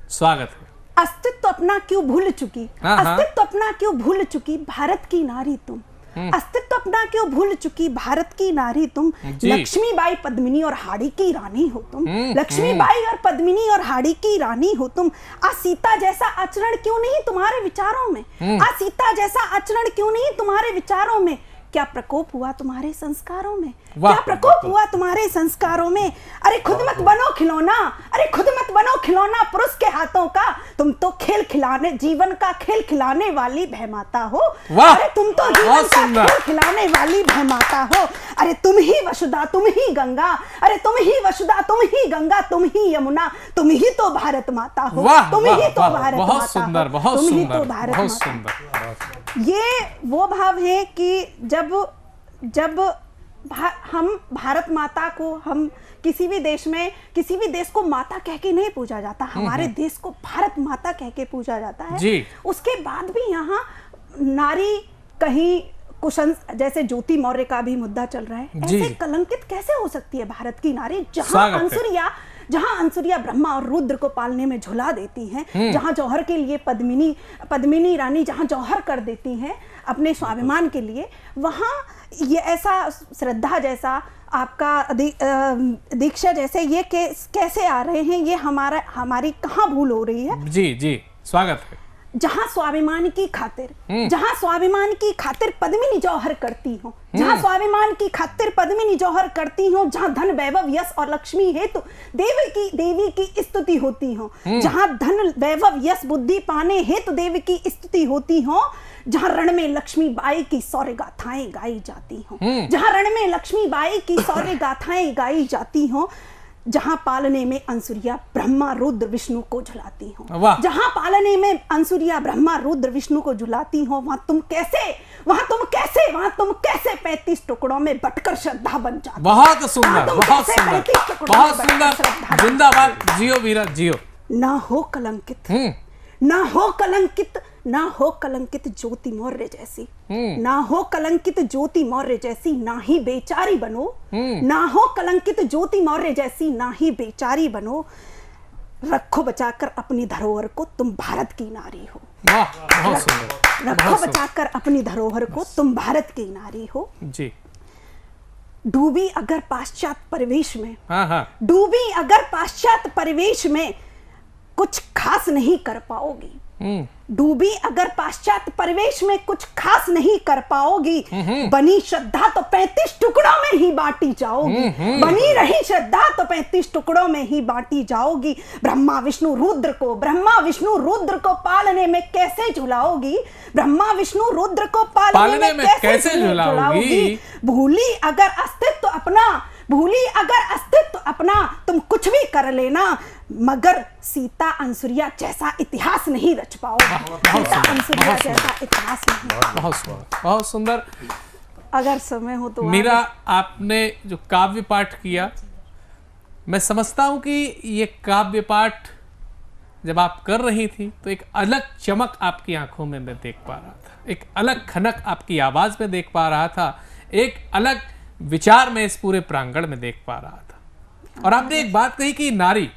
स्वागत है। अस्तित्व अपना क्यों भूल चुकी, हाँ, हाँ। अस्तित्व अपना क्यों भूल चुकी भारत की नारी तुम। अस्तित्व अपना क्यों भूल चुकी भारत की नारी तुम। जी। लक्ष्मीबाई पद्मिनी और हाड़ी की रानी हो तुम। लक्ष्मीबाई और पद्मिनी और हाड़ी की रानी हो तुम। आ सीता जैसा आचरण क्यों नहीं तुम्हारे विचारों में। आ सीता जैसा आचरण क्यों नहीं तुम्हारे विचारों में। क्या प्रकोप हुआ तुम्हारे संस्कारों में, वाह। क्या प्रकोप हुआ तुम्हारे संस्कारों में। अरे खुद मत बनो खिलौना, अरे खुद मत बनो खिलौना पुरुष के हाथों का। तुम तो खेल खिलाने, जीवन का खेल खिलाने वाली भय माता हो। वाह। अरे तुम तो जीवन बहुत का सुंदर। खेल खिलाने वाली भय माता हो। अरे तुम ही वसुधा, तुम ही गंगा, अरे तुम ही वसुधा, तुम ही गंगा, तुम ही यमुना, तुम ही तो भारत माता हो। वाह, तुम वाह, ही तो वाह, भारत बहुत माता सुंदर, हो। बहुत तुम ही सुंदर, तो भारत बहुत माता। सुंदर। ये वो भाव है कि जब हम भारत माता को, हम किसी भी देश में, किसी भी देश को माता कह के नहीं पूजा जाता, हमारे देश को भारत माता कह के पूजा जाता है। जी। उसके बाद भी यहाँ नारी कहीं जैसे ज्योति मौर्य का भी मुद्दा चल रहा है, जी। ऐसे कलंकित कैसे हो सकती है भारत की नारी, स्वागत है। जहां अंसुरिया ब्रह्मा और रुद्र को पालने में झुला देती हैं, जहां जौहर के लिए पद्मिनी रानी जहां जौहर कर देती हैं अपने स्वाभिमान के लिए, वहां ये ऐसा श्रद्धा जैसा, आपका दीक्षा जैसे ये कैसे आ रहे हैं, ये हमारी कहाँ भूल हो रही है। जी जी स्वागत है। जहां स्वाभिमान की खातिर पद्मिनी जौहर करती हो, जहां स्वाभिमान की खातिर पद्मिनी जौहर करती हो, जहां धन वैभव यश और लक्ष्मी हेतु देवी की स्तुति होती हो, जहां धन वैभव यश बुद्धि पाने हेतु देवी की स्तुति होती हो, जहां रण में लक्ष्मीबाई की शौर्य गाथाएं गाई जाती हो, जहां रण में लक्ष्मीबाई की शौर्य गाथाएं गाई जाती हो, जहां पालने में अंसुरिया ब्रह्मा रुद्र विष्णु को झुलाती हो, जहां पालने में अंसुरिया ब्रह्मा रुद्र विष्णु को झुलाती हो, वहां तुम कैसे 35 टुकड़ों में बटकर श्रद्धा बन जाती। बहुत सुंदर, बहुत सुंदर, बहुत सुंदर। जिंदाबाद, जियो वीरा जियो। ना हो कलंकित, ना हो कलंकित ज्योति मौर्य जैसी, ना हो कलंकित ज्योति मौर्य जैसी, ना ही बेचारी बनो, ना हो कलंकित ज्योति मौर्य जैसी, ना ही बेचारी बनो। रखो बचाकर अपनी धरोहर को, तुम भारत की नारी हो। वाह, बहुत सुंदर। रखो बचाकर अपनी धरोहर को, तुम भारत की नारी हो। जी। डूबी अगर पाश्चात्य परिवेश में, हाँ। डूबी अगर पाश्चात्य परिवेश में, कुछ खास नहीं कर पाओगी। डूबी अगर पाश्चात्य परिवेश में, कुछ खास नहीं कर पाओगी। बनी श्रद्धा तो 35 टुकड़ों में ही बांटी जाओगी। बनी रही श्रद्धा तो 35 टुकड़ों में ही बांटी जाओगी। ब्रह्मा विष्णु रुद्र को पालने में कैसे झुलाओगी। ब्रह्मा विष्णु रुद्र को पालने में कैसे झुलाओगी। भूली अगर अस्तित्व अपना, तुम कुछ भी कर लेना, मगर सीता अंसुरिया जैसा इतिहास नहीं रच पाओगे। सीता अंसुरिया जैसा इतिहास नहीं। बहुत सुंदर। अगर समय हो तो मीरा, आपने जो काव्य पाठ किया, मैं समझता हूं कि ये काव्य पाठ जब आप कर रही थी तो एक अलग चमक आपकी आंखों में मैं देख पा रहा था, एक अलग खनक आपकी आवाज में देख पा रहा था, एक अलग विचार में इस पूरे प्रांगण में देख पा रहा था। और आपने एक बात कही कि नारी,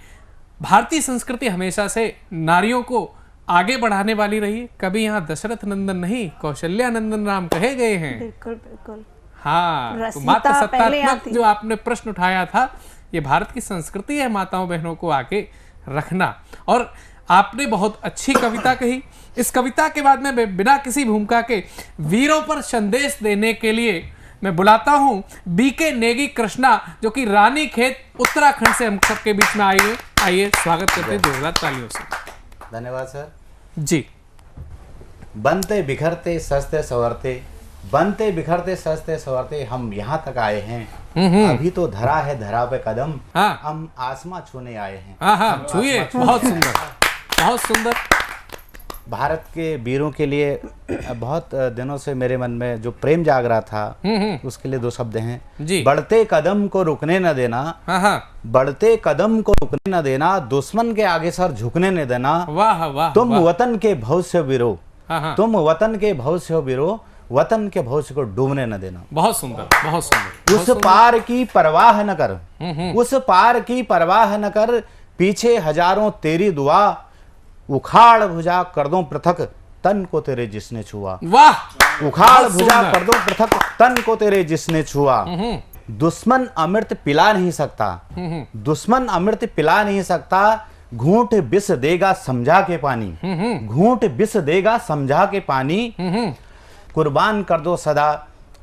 भारतीय संस्कृति हमेशा से नारियों को आगे बढ़ाने वाली रही है। कभी यहाँ दशरथ नंदन नहीं कौशल्या नंदन राम कहे गए हैं। बिल्कुल बिल्कुल। हाँ, तो माता सत्तात्मक जो आपने प्रश्न उठाया था, ये भारत की संस्कृति है माताओं बहनों को आगे रखना। और आपने बहुत अच्छी कविता कही। इस कविता के बाद में बिना किसी भूमिका के वीरों पर संदेश देने के लिए मैं बुलाता हूं बीके नेगी कृष्णा, जो कि रानीखेत उत्तराखंड से हम सबके बीच में आई है। आइए स्वागत करते हैं जोरदार तालियों से। धन्यवाद सर जी। बनते बिखरते सजते संवरते, बनते बिखरते सजते संवरते हम यहाँ तक आए हैं। अभी तो धरा है धरा पे कदम, हम आसमां छूने आए हैं। हाँ, छूइए। बहुत सुंदर, बहुत सुंदर। भारत के वीरों के लिए बहुत दिनों से मेरे मन में जो प्रेम जाग रहा था, उसके लिए दो शब्द हैं जी। बढ़ते कदम को रुकने न देना, बढ़ते कदम को रुकने न देना, दुश्मन के आगे सर झुकने न देना। वाह वाह। तुम वतन के भविष्य वीरो, तुम वतन के भविष्य वीरो, वतन के भविष्य को डूबने न देना। बहुत सुंदर, बहुत सुंदर। उस पार की परवाह न कर, उस पार की परवाह न कर, पीछे हजारों तेरी दुआ, उखाड़ भुजा कर दो पृथक तन को तेरे जिसने छुआ। वाह। उखाड़ भुजा कर दो पृथक तन को तेरे जिसने छुआ। दुश्मन अमृत पिला नहीं सकता, दुश्मन अमृत पिला नहीं सकता, घूंट विष देगा समझा के पानी, घूंट विष देगा समझा के पानी। कुर्बान कर दो सदा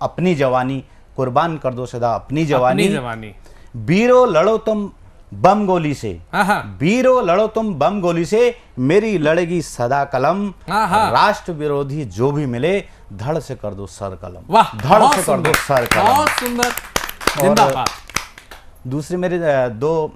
अपनी जवानी, कुर्बान कर दो सदा अपनी जवानी। वीरो लड़ो तुम बम गोली से, वीरो लड़ो तुम बम गोली से, मेरी लड़ेगी सदा कलम, राष्ट्र विरोधी जो भी मिले धड़ से कर दो सर कलम। वाह, धड़ से कर दो सर कलम। बहुत सुंदर, जिंदाबाद। दूसरी मेरी दो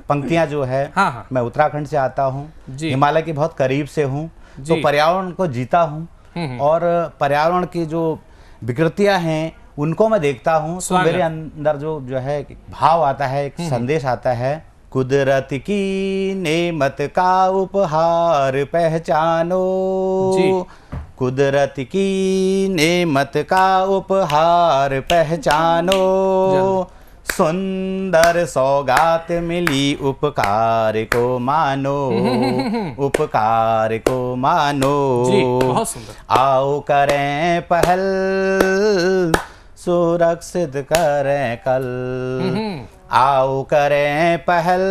पंक्तियां जो है, मैं उत्तराखंड से आता हूँ, हिमालय के बहुत करीब से हूँ, तो पर्यावरण को जीता हूँ और पर्यावरण की जो विकृतियां हैं उनको मैं देखता हूँ, तो मेरे अंदर जो है भाव आता है, एक संदेश आता है। कुदरत की नेमत का उपहार पहचानो, कुदरत की नेमत का उपहार पहचानो, सुंदर सौगात मिली उपकार को मानो, उपकार को मानो। बहुत सुंदर। आओ करें पहल सुरक्षित करें कल, आओ करें पहल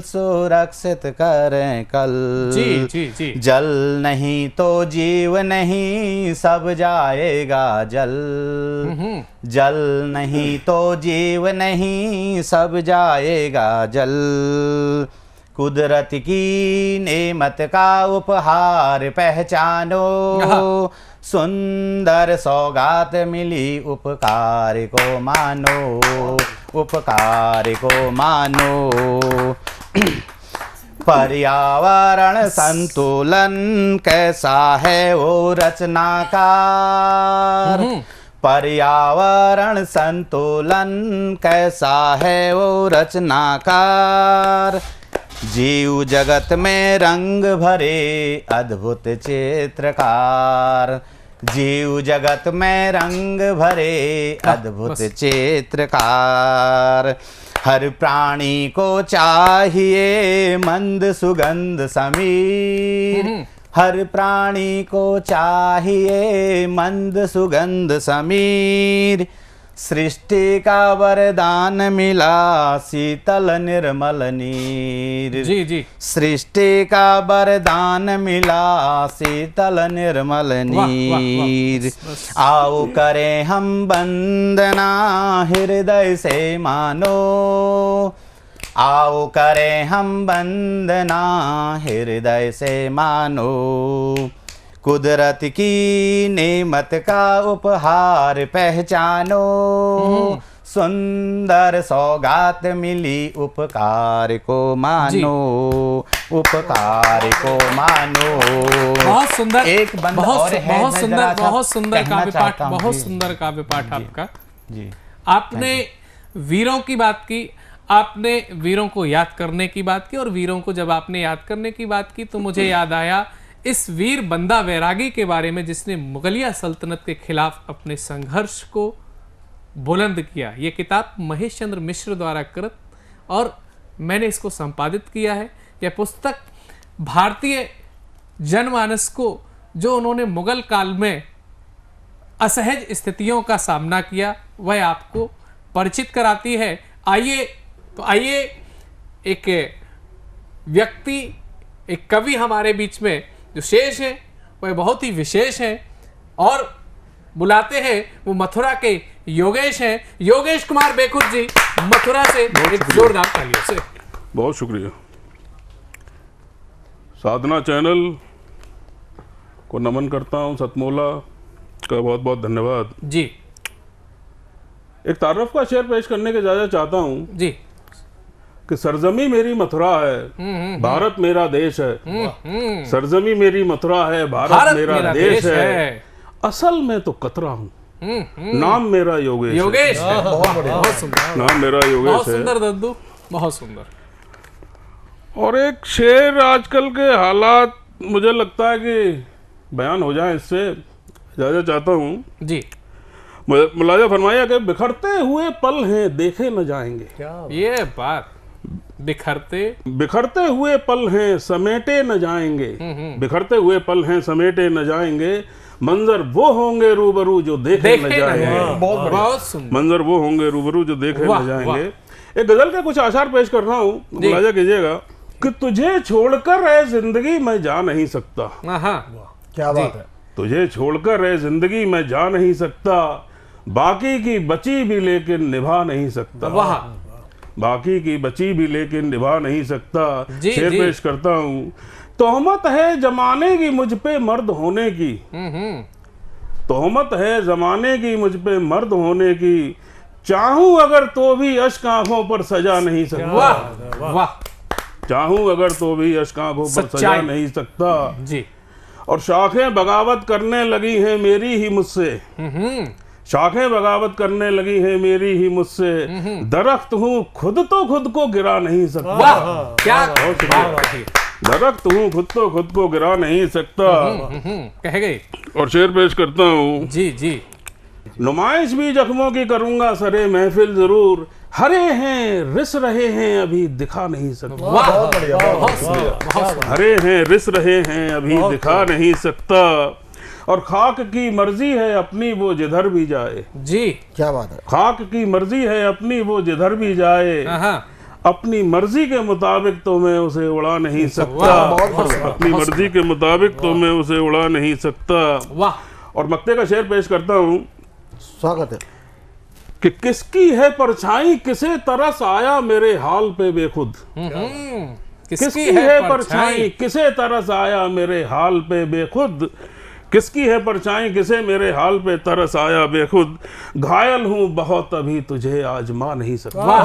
सुरक्षित करें कल। जी। जल नहीं तो जीव नहीं सब जाएगा जल, जल नहीं तो जीव नहीं सब जाएगा जल। कुदरत की नेमत का उपहार पहचानो, सुंदर सौगात मिली उपकार को मानो, उपकार को मानो। पर्यावरण संतुलन कैसा है वो रचनाकार, पर्यावरण संतुलन कैसा है वो रचनाकार। जीव जगत में रंग भरे अद्भुत चित्रकार, जीव जगत में रंग भरे अद्भुत चित्रकार। हर प्राणी को चाहिए मंद सुगंध समीर, हर प्राणी को चाहिए मंद सुगंध समीर। सृष्टि का वरदान मिला शीतल निर्मल नीर, जी। सृष्टि का वरदान मिला शीतल निर्मल नीर। आओ करें हम वंदना हृदय से मानो, आओ करें हम वंदना हृदय से मानो। कुदरत की नेमत का उपहार पहचानो, सुंदर सौगात मिली उपकार को मानो, उपकार को मानो। बहुत सुंदर, एक बंद और है, बहुत सुंदर, बहुत सुंदर काव्य पाठ, बहुत सुंदर काव्य पाठ आपका। जी, आपने वीरों की बात की, आपने वीरों को याद करने की बात की, और वीरों को जब आपने याद करने की बात की तो मुझे याद आया इस वीर बंदा वैरागी के बारे में जिसने मुगलिया सल्तनत के खिलाफ अपने संघर्ष को बुलंद किया। ये किताब महेश चंद्र मिश्र द्वारा कृत, और मैंने इसको संपादित किया है। यह पुस्तक भारतीय जनमानस को जो उन्होंने मुगल काल में असहज स्थितियों का सामना किया वह आपको परिचित कराती है। आइए एक व्यक्ति, एक कवि हमारे बीच में जो शेष है वह बहुत ही विशेष है और बुलाते हैं वो मथुरा के योगेश हैं, योगेश कुमार बेखुद जी मथुरा से। एक जोरदार तालियों से बहुत शुक्रिया। साधना चैनल को नमन करता हूं, सतमोला का बहुत बहुत धन्यवाद जी। एक तारुफ का शेर पेश करने की इजाजत चाहता हूं जी कि सरजमी मेरी मथुरा है, भारत मेरा देश है। सरजमी मेरी मथुरा है, भारत मेरा देश है। असल में तो कतरा हूँ, नाम मेरा योगेश योगेश है। बहुत बढ़िया, बहुत सुंदर नाम मेरा योगेश है। बहुत सुंदर दद्दू, बहुत सुंदर। और एक शेर आजकल के हालात मुझे लगता है कि बयान हो जाए, इससे इजाजत चाहता हूँ जी। मुलाजा फरमाया कि बिखरते हुए पल हैं देखे न जाएंगे। ये बात, बिखरते हुए पल हैं समेटे न जाएंगे, बिखरते हुए पल हैं समेटे न जाएंगे, मंजर वो होंगे रूबरू जो देखे न जाएंगे। बहुत सुंदर मंजर वो होंगे रूबरू जो देखे न जाएंगे। एक गजल के कुछ आशार पेश कर रहा हूँ, मुलाजा कीजिएगा कि तुझे छोड़कर है जिंदगी मैं जा नहीं सकता। क्या बात है। तुझे छोड़कर है जिंदगी मैं जा नहीं सकता, बाकी की बची भी लेकिन निभा नहीं सकता। बाकी की बची भी लेकिन निभा नहीं सकता। शेर पेश करता हूँ। तोहमत है जमाने की मुझ पे मर्द होने की, तोहमत है जमाने की मुझ पे मर्द होने की, चाहूं अगर तो भी अश्क आंखों पर सजा नहीं सकता। चाहूं अगर तो भी अश्क आंखों पर सजा नहीं सकता जी। और शाखें बगावत करने लगी हैं मेरी ही मुझसे, शाखें बगावत करने लगी हैं मेरी ही मुझसे, दरख्त हूँ खुद तो खुद को गिरा नहीं सकता। क्या दरख्त हूँ खुद तो खुद को गिरा नहीं सकता। कह गए। और शेर पेश करता हूँ जी जी। नुमाइश भी जख्मों की करूंगा सरे महफिल जरूर, हरे हैं रिस रहे हैं अभी दिखा नहीं सकता। बहुत बढ़िया। हरे हैं रिस रहे हैं अभी दिखा नहीं सकता, और खाक की मर्जी है अपनी वो जिधर भी जाए। जी क्या बात है। खाक की मर्जी है अपनी वो जिधर भी जाए, अपनी मर्जी के मुताबिक तो मैं उसे उड़ा नहीं सकता। अपनी मर्जी के मुताबिक तो मैं उसे उड़ा नहीं सकता। और मक्ते का शेर पेश करता हूँ। स्वागत है। कि किसकी है परछाई किसे तरस आया मेरे हाल पे बेखुद। किसकी है परछाई किसे तरस आया मेरे हाल पे बेखुद, किसकी है परछाई किसे मेरे हाल पे तरस आया बेखुद, घायल हूँ बहुत अभी तुझे आजमा नहीं सकता।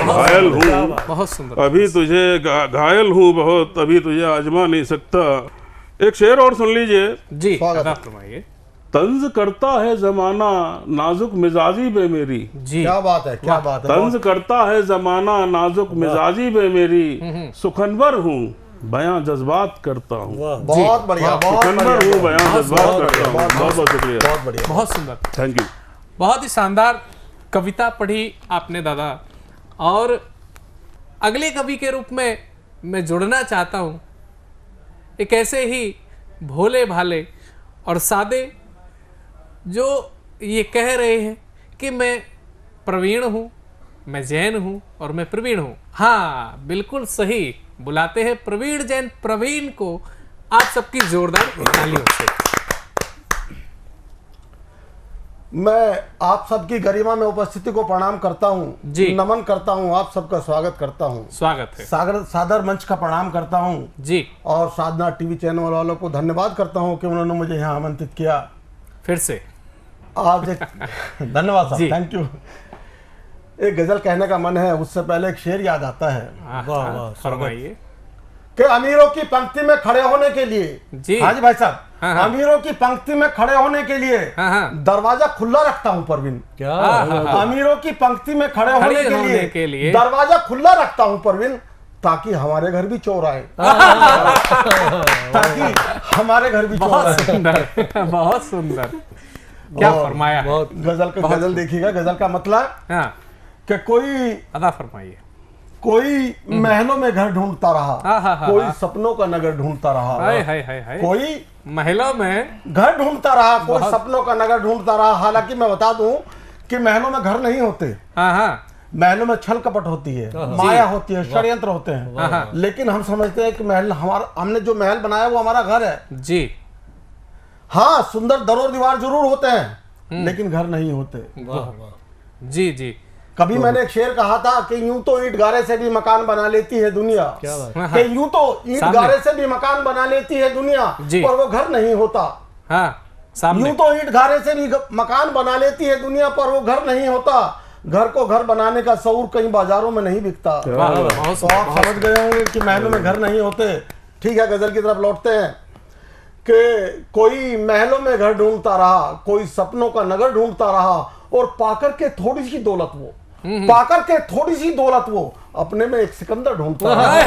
घायल हूँ बहुत सुंदर अभी तुझे, घायल हूँ बहुत अभी तुझे आजमा नहीं सकता। एक शेर और सुन लीजिए जी। फरमाइए। तंज करता है जमाना नाजुक मिजाजी पे मेरी। जी क्या बात है, क्या बात है। तंज करता है जमाना नाजुक मिजाजी पे मेरी, सुखनवर हूँ बयां जज्बात करता हूँ। बहुत बढ़िया, सुखनवर हूँ बयां जज्बात करता हूँ। बहुत बहुत शुक्रिया, बहुत बढ़िया, बहुत सुंदर, थैंक यू। बहुत ही शानदार कविता पढ़ी आपने दादा। और अगले कवि के रूप में मैं जुड़ना चाहता हूँ एक ऐसे ही भोले भाले और सादे जो ये कह रहे हैं कि मैं प्रवीण हूँ, मैं जैन हूँ और मैं प्रवीण हूँ। हाँ बिल्कुल सही, बुलाते हैं प्रवीण जैन प्रवीण को आप सबकी जोरदार तालियों से। मैं आप सबकी गरिमा में उपस्थिति को प्रणाम करता हूँ जी, नमन करता हूँ, आप सबका स्वागत करता हूँ। स्वागत है। सादर मंच का प्रणाम करता हूँ जी। और साधना टीवी चैनल वालों को धन्यवाद करता हूँ कि उन्होंने मुझे यहाँ आमंत्रित किया। फिर से आज एक धन्यवाद साहब, थैंक यू। एक गजल कहने का मन है, उससे पहले एक शेर याद आता है। फरमाइए। कि अमीरों की पंक्ति में खड़े होने के लिए जी। हाँ जी भाई साहब, अमीरों की पंक्ति में खड़े होने के लिए दरवाजा खुला रखता हूँ परवीन। क्या? अमीरों की पंक्ति में खड़े होने के लिए दरवाजा खुला रखता हूँ परवीन, ताकि हमारे घर भी चोर आए। ताकि हमारे घर भी चोर आए। सुंदर, बहुत सुंदर, क्या फरमाया। गजल का गजल देखिएगा, गजल का मतलब कि कोई अदा फरमाइए। कोई महलों में घर ढूंढता रहा, कोई सपनों का नगर ढूंढता रहा, कोई महलों में घर ढूंढता रहा, कोई सपनों का नगर ढूंढता रहा। हालांकि मैं बता दूं कि महलों में घर नहीं होते, महलों में छल कपट होती है, माया होती है, षड्यंत्र होते हैं। लेकिन हम समझते हैं कि महल हमारा, हमने जो महल बनाया वो हमारा घर है जी। हाँ, सुंदर दरों दीवार जरूर होते हैं लेकिन घर नहीं होते। जी जी। कभी मैंने एक शेर कहा था कि यूं तो ईंट गारे से भी मकान बना लेती है दुनिया, कि यूं तो ईंट गारे से भी मकान बना लेती है दुनिया, पर वो घर नहीं होता। यूं तो ईंट गारे से भी मकान बना लेती है दुनिया, पर वो घर नहीं होता। घर को घर बनाने का शऊर कहीं बाजारों में नहीं बिकता। तो आप समझ गए होंगे कि महलों में घर नहीं होते। ठीक है, गजल की तरफ लौटते हैं कि कोई महलों में घर ढूंढता रहा, कोई सपनों का नगर ढूंढता रहा, और पाकर के थोड़ी सी दौलत वो, पाकर के थोड़ी सी दौलत वो अपने में एक सिकंदर ढूंढता रहा।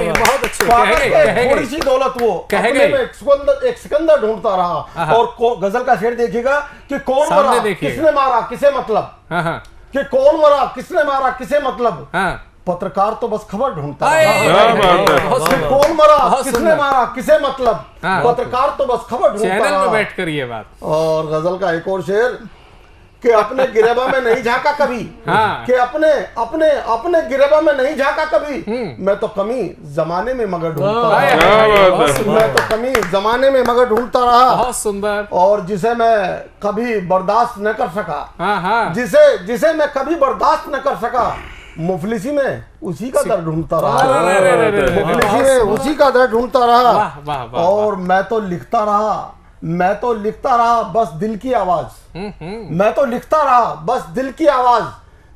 बहुत अच्छे, पाकर के थोड़ी सी दौलत वो अपने में एक सिकंदर ढूंढता रहा। और गजल का शेर देखिएगा कि कौन मरा किसने मारा किसे मतलब, कि कौन मरा किसने मारा किसे मतलब, पत्रकार तो बस खबर ढूंढता रहा। कौन मरा किसने मारा किसे मतलब, पत्रकार तो बस खबर ढूंढता रहा। बैठ कर ये बात। और गजल का एक और शेर कि अपने गिरेबा में नहीं झांका कभी, कि अपने गिरेबा में नहीं झांका कभी, मैं तो कमी जमाने में मगर ढूंढता रहा, मैं तो कमी जमाने में मगर ढूंढता रहा। बहुत सुंदर। और जिसे मैं कभी बर्दाश्त न कर सका, जिसे मैं कभी बर्दाश्त न कर सका, मुफलिसी में उसी का दर ढूंढता रहा, मुफलिसी में उसी का दर ढूंढता रहा। और मैं तो लिखता रहा, मैं तो लिखता रहा बस दिल की आवाज, मैं तो लिखता रहा बस दिल की आवाज,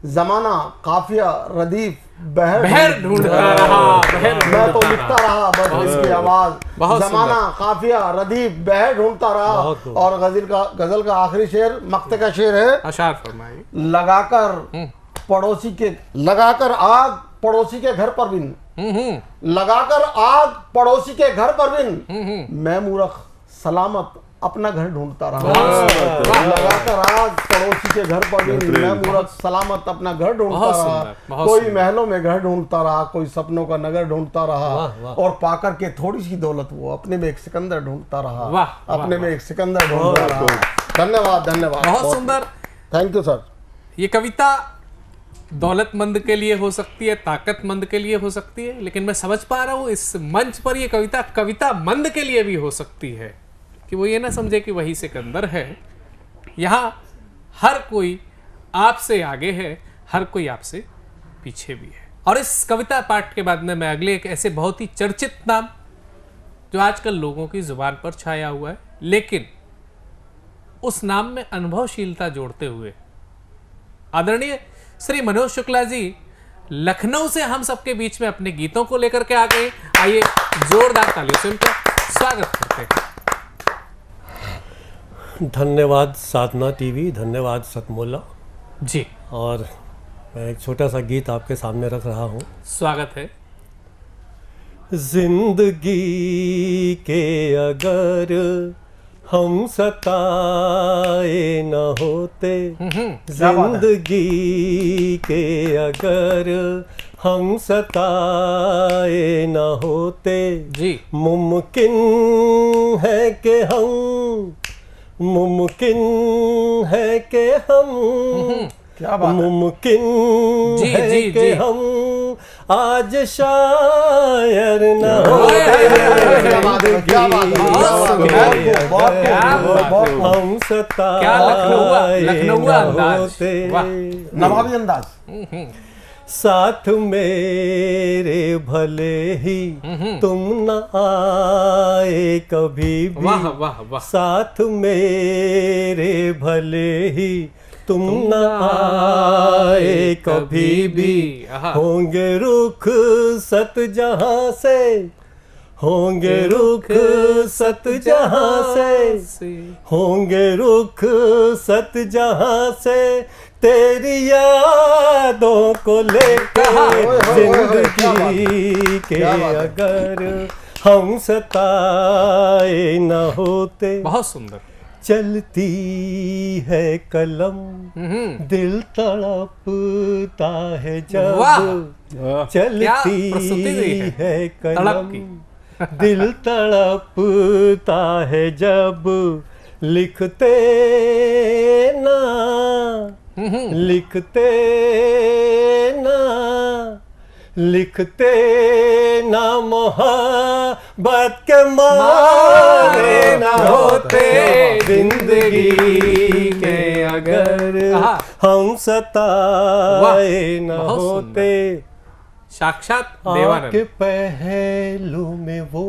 जमाना काफिया रदीफ बहर ढूंढता रहा, मैं तो लिखता रहा बस दिल की आवाज, जमाना काफिया रदीफ बहर ढूंढता रहा। और गजल का आखिरी शेर मक्ते का शेर है, अशार फरमाइए। लगाकर आग पड़ोसी के घर पर बिन, लगाकर आग पड़ोसी के घर पर बिन, मैं मूर्ख सलामत अपना घर ढूंढता रहा। लगाकर आग पड़ोसी के घर पर बिन, मैं मूर्ख सलामत अपना घर ढूंढता रहा। कोई महलों में घर ढूंढता रहा, कोई सपनों का नगर ढूंढता रहा, और पाकर के थोड़ी सी दौलत वो अपने में एक सिकंदर ढूंढता रहा, अपने में एक सिकंदर ढूंढता रहा। धन्यवाद धन्यवाद, बहुत सुंदर, थैंक यू सर। ये कविता दौलतमंद के लिए हो सकती है, ताकतमंद के लिए हो सकती है, लेकिन मैं समझ पा रहा हूं इस मंच पर ये कविता मंद के लिए भी हो सकती है, कि वो ये ना समझे कि वही सिकंदर है। यहाँ हर कोई आपसे आगे है, हर कोई आपसे पीछे भी है। और इस कविता पाठ के बाद में मैं अगले एक ऐसे बहुत ही चर्चित नाम जो आजकल लोगों की जुबान पर छाया हुआ है, लेकिन उस नाम में अनुभवशीलता जोड़ते हुए आदरणीय श्री मनोज शुक्ला जी लखनऊ से हम सबके बीच में अपने गीतों को लेकर के आ गए। आइए जोरदार तालियों से उनका स्वागत करते हैं। धन्यवाद साधना टीवी, धन्यवाद सतमोला जी। और मैं एक छोटा सा गीत आपके सामने रख रहा हूँ। स्वागत है। जिंदगी के अगर हम सताए न होते, जिंदगी के अगर हम सताए न होते, मुमकिन है कि हम, मुमकिन है कि हम, मुमकिन है कि हम आज शायर न होते, हम सताए न होते। नवाबी अंदाज। साथ मेरे भले ही तुम न आए कभी भी, वाह वाह वाह। साथ मेरे भले ही तुम न आए कभी भी, होंगे रुख सत जहां से, होंगे रुख सत जहां से, होंगे रुख सत जहां से, तेरी यादों को लेकर जिंदगी के अगर हम सताए न होते। बहुत सुंदर। चलती है कलम दिल तड़पता है जब चलती है कलम दिल तड़पता है जब लिखते ना मोहब्बत के मारे ना होते जिंदगी के अगर हम सताए ना होते साक्षात देवानंद के पहलू में वो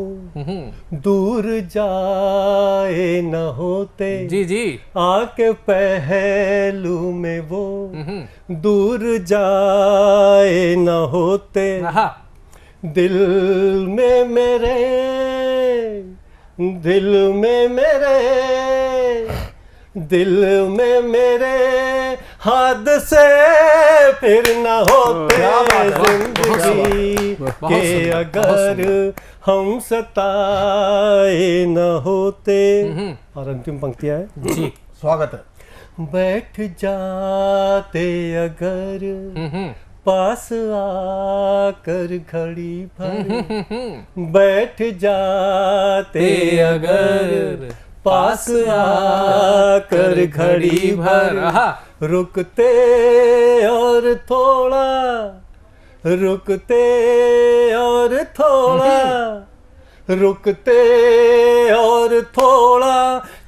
दूर जाए न होते जी जी आके पहलू में वो दूर जाए न होते दिल में मेरे हाथ से फिर न होते जिंदगी के अगर हम सताए न होते। और अंतिम पंक्तियां है जी स्वागत है। बैठ जाते अगर पास आकर घड़ी भर बैठ जाते अगर पास आकर घड़ी भर रुकते और थोड़ा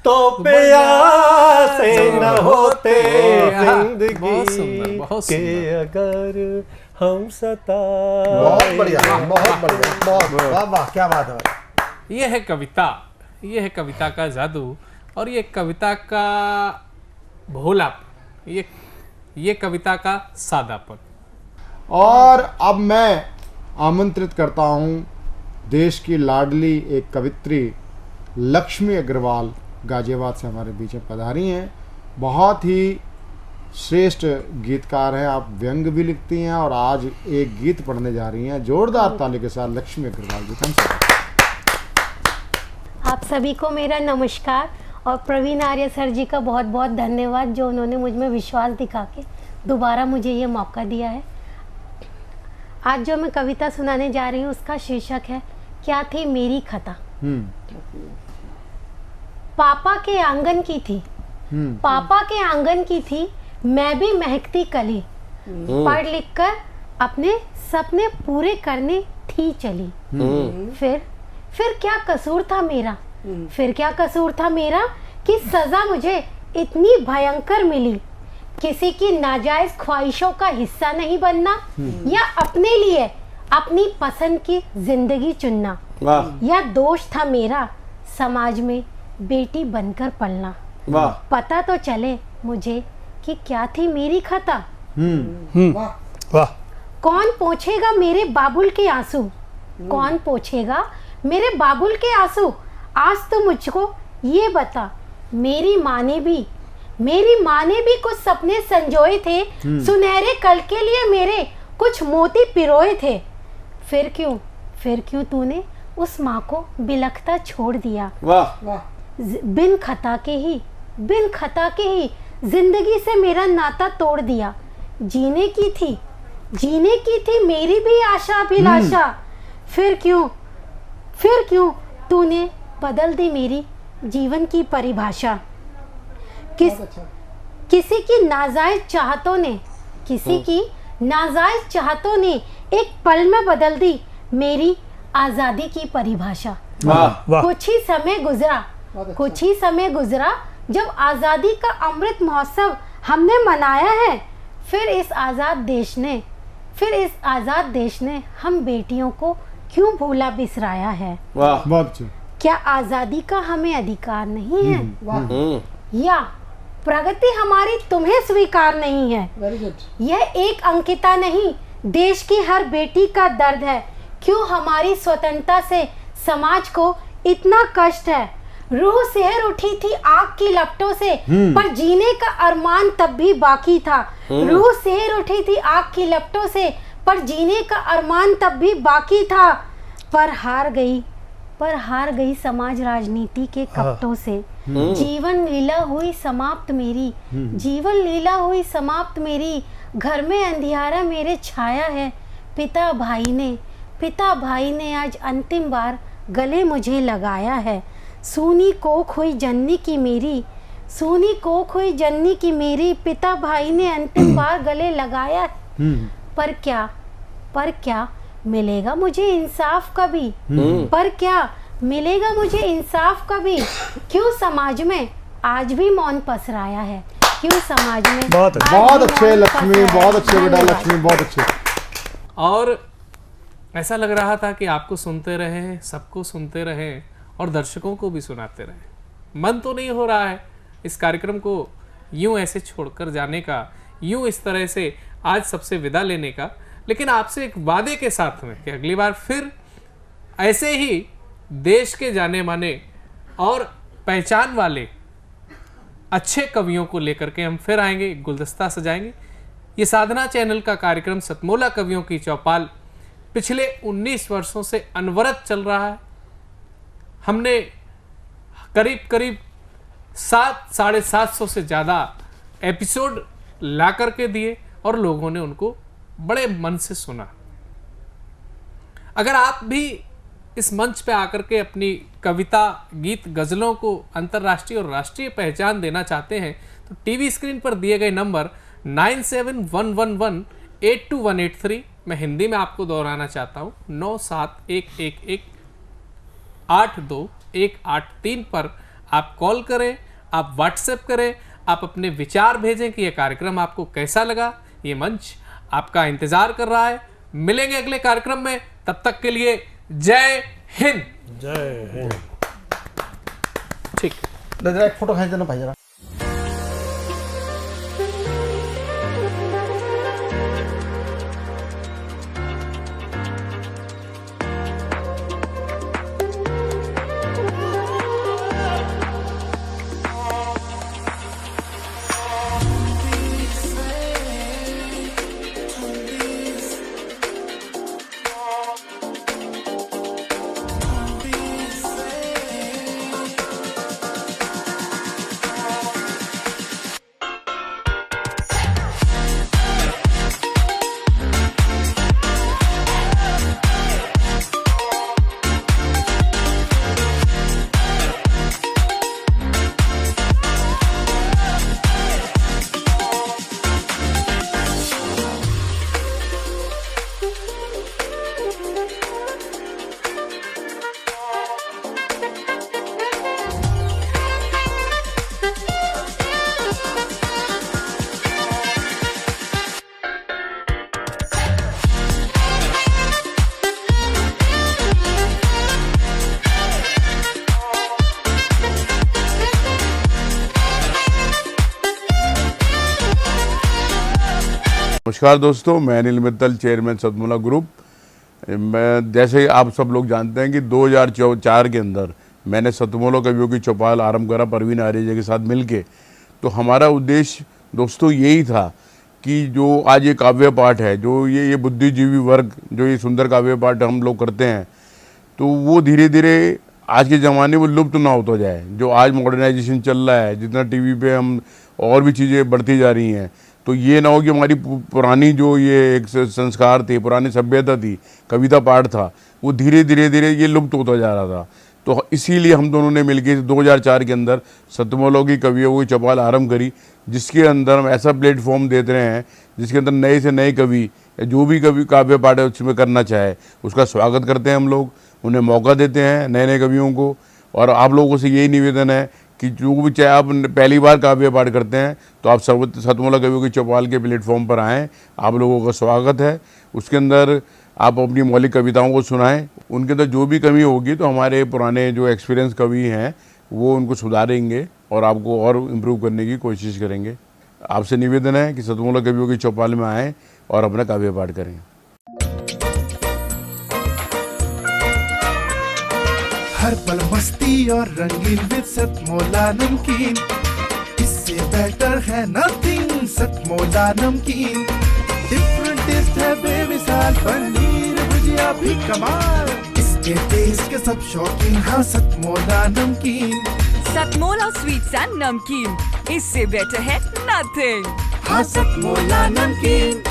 तो प्यासे न होते जिंदगी के अगर हम सताए। बहुत बढ़िया बहुत वाह वाह क्या बात है। ये है कविता, ये है कविता का जादू और ये कविता का भोलापन, ये कविता का सादापन। और अब मैं आमंत्रित करता हूं देश की लाडली एक कवित्री लक्ष्मी अग्रवाल गाजियाबाद से हमारे बीच में पधारी हैं। बहुत ही श्रेष्ठ गीतकार हैं, आप व्यंग भी लिखती हैं और आज एक गीत पढ़ने जा रही हैं। जोरदार ताली के साथ लक्ष्मी अग्रवाल जी थैंक यू। आप सभी को मेरा नमस्कार और प्रवीण आर्य सर जी का बहुत बहुत धन्यवाद जो उन्होंने मुझ में विश्वास दिखा के दोबारा मुझे ये मौका दिया है। आज जो मैं कविता सुनाने जा रही हूँ उसका शीर्षक है क्या थी मेरी खता। पापा के आंगन की थी, पापा के आंगन की थी मैं भी महकती कली, पढ़ लिख कर अपने सपने पूरे करने थी चली। फिर क्या कसूर था मेरा, फिर क्या कसूर था मेरा कि सजा मुझे इतनी भयंकर मिली। किसी की नाजायज ख्वाहिशों का हिस्सा नहीं बनना या अपने लिए अपनी पसंद की जिंदगी चुनना, या दोष था मेरा समाज में बेटी बनकर पलना। पता तो चले मुझे कि क्या थी मेरी खता। कौन पोंछेगा मेरे बाबुल के आंसू, कौन पोंछेगा मेरे बाबुल के आंसू। आज तो मुझको ये बता मेरी माँ ने भी कुछ सपने संजोए थे, सुनहरे कल के लिए मेरे कुछ मोती पिरोए थे। फिर क्यों तूने उस माँ को बिलखता छोड़ दिया। बिन खता के ही जिंदगी से मेरा नाता तोड़ दिया। जीने की थी मेरी भी आशा अभिलाषा। फिर क्यों तूने बदल दी मेरी जीवन की परिभाषा। किसी की नाजायज चाहतों ने एक पल में बदल दी मेरी आजादी की परिभाषा। कुछ ही समय गुजरा जब आजादी का अमृत महोत्सव हमने मनाया है। फिर इस आजाद देश ने हम बेटियों को क्यों भूला बिसराया है। क्या आजादी का हमें अधिकार नहीं है, या प्रगति हमारी तुम्हें स्वीकार नहीं है। यह एक अंकिता नहीं देश की हर बेटी का दर्द है। क्यों हमारी स्वतंत्रता से समाज को इतना कष्ट है। रूह सिहर उठी थी आग की लपटों से, पर जीने का अरमान तब भी बाकी था। रूह सिहर उठी थी आग की लपटों से, पर जीने का अरमान तब भी बाकी था। पर हार गई समाज राजनीति के कपटों से। जीवन लीला हुई समाप्त मेरी, जीवन लीला हुई समाप्त मेरी, घर में अंधियारा मेरे छाया है। पिता भाई ने आज अंतिम बार गले मुझे लगाया है। सूनी कोख हुई जन्नी की मेरी, सूनी कोख हुई जन्नी की मेरी, पिता भाई ने अंतिम बार गले लगाया है। पर क्या मिलेगा मुझे इंसाफ कभी, पर क्या मिलेगा मुझे इंसाफ कभी? क्यों समाज में आज भी मौन पसराया है, क्यों समाज में बहुत अच्छे लक्ष्मी, बहुत अच्छे बेटा लक्ष्मी, बहुत अच्छे। और ऐसा लग रहा था कि आपको सुनते रहे, सबको सुनते रहे और दर्शकों को भी सुनाते रहे। मन तो नहीं हो रहा है इस कार्यक्रम को यूं ऐसे छोड़कर जाने का, यूं इस तरह से आज सबसे विदा लेने का, लेकिन आपसे एक वादे के साथ में कि अगली बार फिर ऐसे ही देश के जाने माने और पहचान वाले अच्छे कवियों को लेकर के हम फिर आएंगे, गुलदस्ता सजाएंगे। ये साधना चैनल का कार्यक्रम सतमोला कवियों की चौपाल पिछले 19 वर्षों से अनवरत चल रहा है। हमने करीब 700-750 से ज़्यादा एपिसोड ला करके दिए और लोगों ने उनको बड़े मन से सुना। अगर आप भी इस मंच पे आकर के अपनी कविता, गीत, गज़लों को अंतर्राष्ट्रीय और राष्ट्रीय पहचान देना चाहते हैं तो टीवी स्क्रीन पर दिए गए नंबर 9711182183, मैं हिंदी में आपको दोहराना चाहता हूँ, 9711182183 पर आप कॉल करें, आप व्हाट्सएप करें, आप अपने विचार भेजें कि यह कार्यक्रम आपको कैसा लगा। ये मंच आपका इंतजार कर रहा है। मिलेंगे अगले कार्यक्रम में, तब तक के लिए जय हिंद। जय हिंद। ठीक, एक फोटो खींच देना भाई जरा। नमस्कार दोस्तों, मैं अनिल मित्तल, चेयरमैन सतमोला ग्रुप। मैं जैसे आप सब लोग जानते हैं कि 2004 के अंदर मैंने सतमोला कवियों की चौपाल आरंभ करा परवीन आर्य के साथ मिलके। तो हमारा उद्देश्य दोस्तों यही था कि जो आज ये काव्य पाठ है, जो ये बुद्धिजीवी वर्ग जो ये सुंदर काव्य पाठ हम लोग करते हैं, तो वो धीरे धीरे आज के ज़माने में लुप्त ना होता जाए। जो आज मॉडर्नाइजेशन चल रहा है, जितना टीवी पे हम और भी चीज़ें बढ़ती जा रही हैं, तो ये ना हो कि हमारी पुरानी जो ये एक संस्कार थे, पुरानी सभ्यता थी, कविता पाठ था, वो धीरे धीरे ये लुप्त होता जा रहा था। तो इसीलिए हम दोनों ने मिलकर 2004 के अंदर सतमोला की कवियों की चौपाल आरंभ करी, जिसके अंदर हम ऐसा प्लेटफॉर्म देते रहे हैं जिसके अंदर नए से नए कवि, जो भी कवि काव्य पाठ उसमें करना चाहे उसका स्वागत करते हैं हम लोग, उन्हें मौका देते हैं नए नए कवियों को। और आप लोगों से यही निवेदन है कि जो भी चाहे आप पहली बार काव्य पाठ करते हैं तो आप सतमोला कवियों की चौपाल के प्लेटफॉर्म पर आएँ, आप लोगों का स्वागत है। उसके अंदर आप अपनी मौलिक कविताओं को सुनाएं, उनके अंदर जो भी कमी होगी तो हमारे पुराने जो एक्सपीरियंस कवि हैं वो उनको सुधारेंगे और आपको और इम्प्रूव करने की कोशिश करेंगे। आपसे निवेदन है कि सतमोला कवियों की चौपाल में आएँ और अपना काव्य पाठ करें। हर पल मस्ती और रंगीन विद सतमोला नमकीन, इससे बेटर है नथिंग। सतमोला नमकीन डिफरेंट टेस्ट है बेमिसाल, पनीर भुजिया भी कमाल, इसके टेस्ट के सब शौकीन। हाँ सतमोला नमकीन, सतमोला स्वीट्स एंड नमकीन, इससे बेटर है नथिंग। हाँ सतमोला नमकीन।